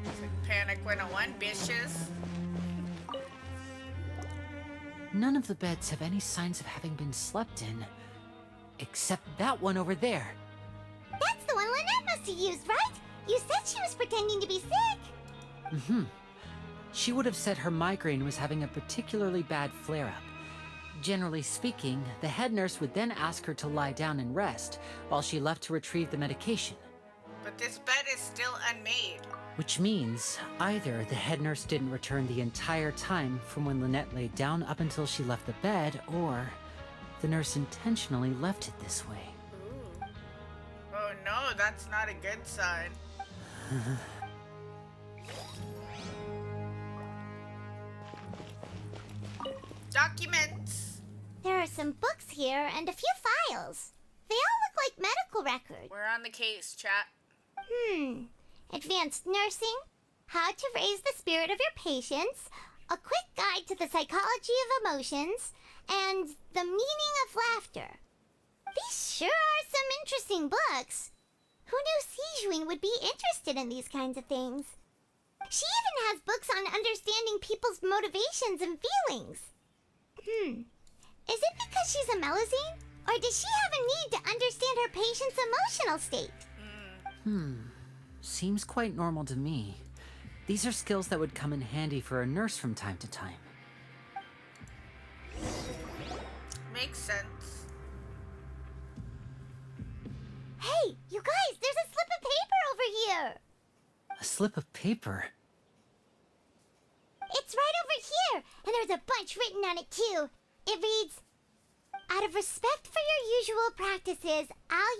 It's like Panic 101, bitches.
None of the beds have any signs of having been slept in. Except that one over there.
That's the one Lynette must have used, right? You said she was pretending to be sick.
she would have said her migraine was having a particularly bad flare-up. Generally speaking, the head nurse would then ask her to lie down and rest while she left to retrieve the medication.
But this bed is still unmade.
Which means either the head nurse didn't return the entire time from when Lynette laid down up until she left the bed, or the nurse intentionally left it this way.
Ooh. Oh no, that's not a good sign. Documents.
There are some books here and a few files. They all look like medical records.
We're on the case, chat.
Advanced nursing, how to raise the spirit of your patients, a quick guide to the psychology of emotions, and the meaning of laughter. These sure are some interesting books. Who knew Sijuin would be interested in these kinds of things? She even has books on understanding people's motivations and feelings. Is it because she's a Melusine? Or does she have a need to understand her patient's emotional state?
Seems quite normal to me. These are skills that would come in handy for a nurse from time to time.
Makes sense.
Hey, you guys, there's a slip of paper over here.
A slip of paper?
It's right over here, and there's a bunch written on it too. It reads, out of respect for your usual practices, I'll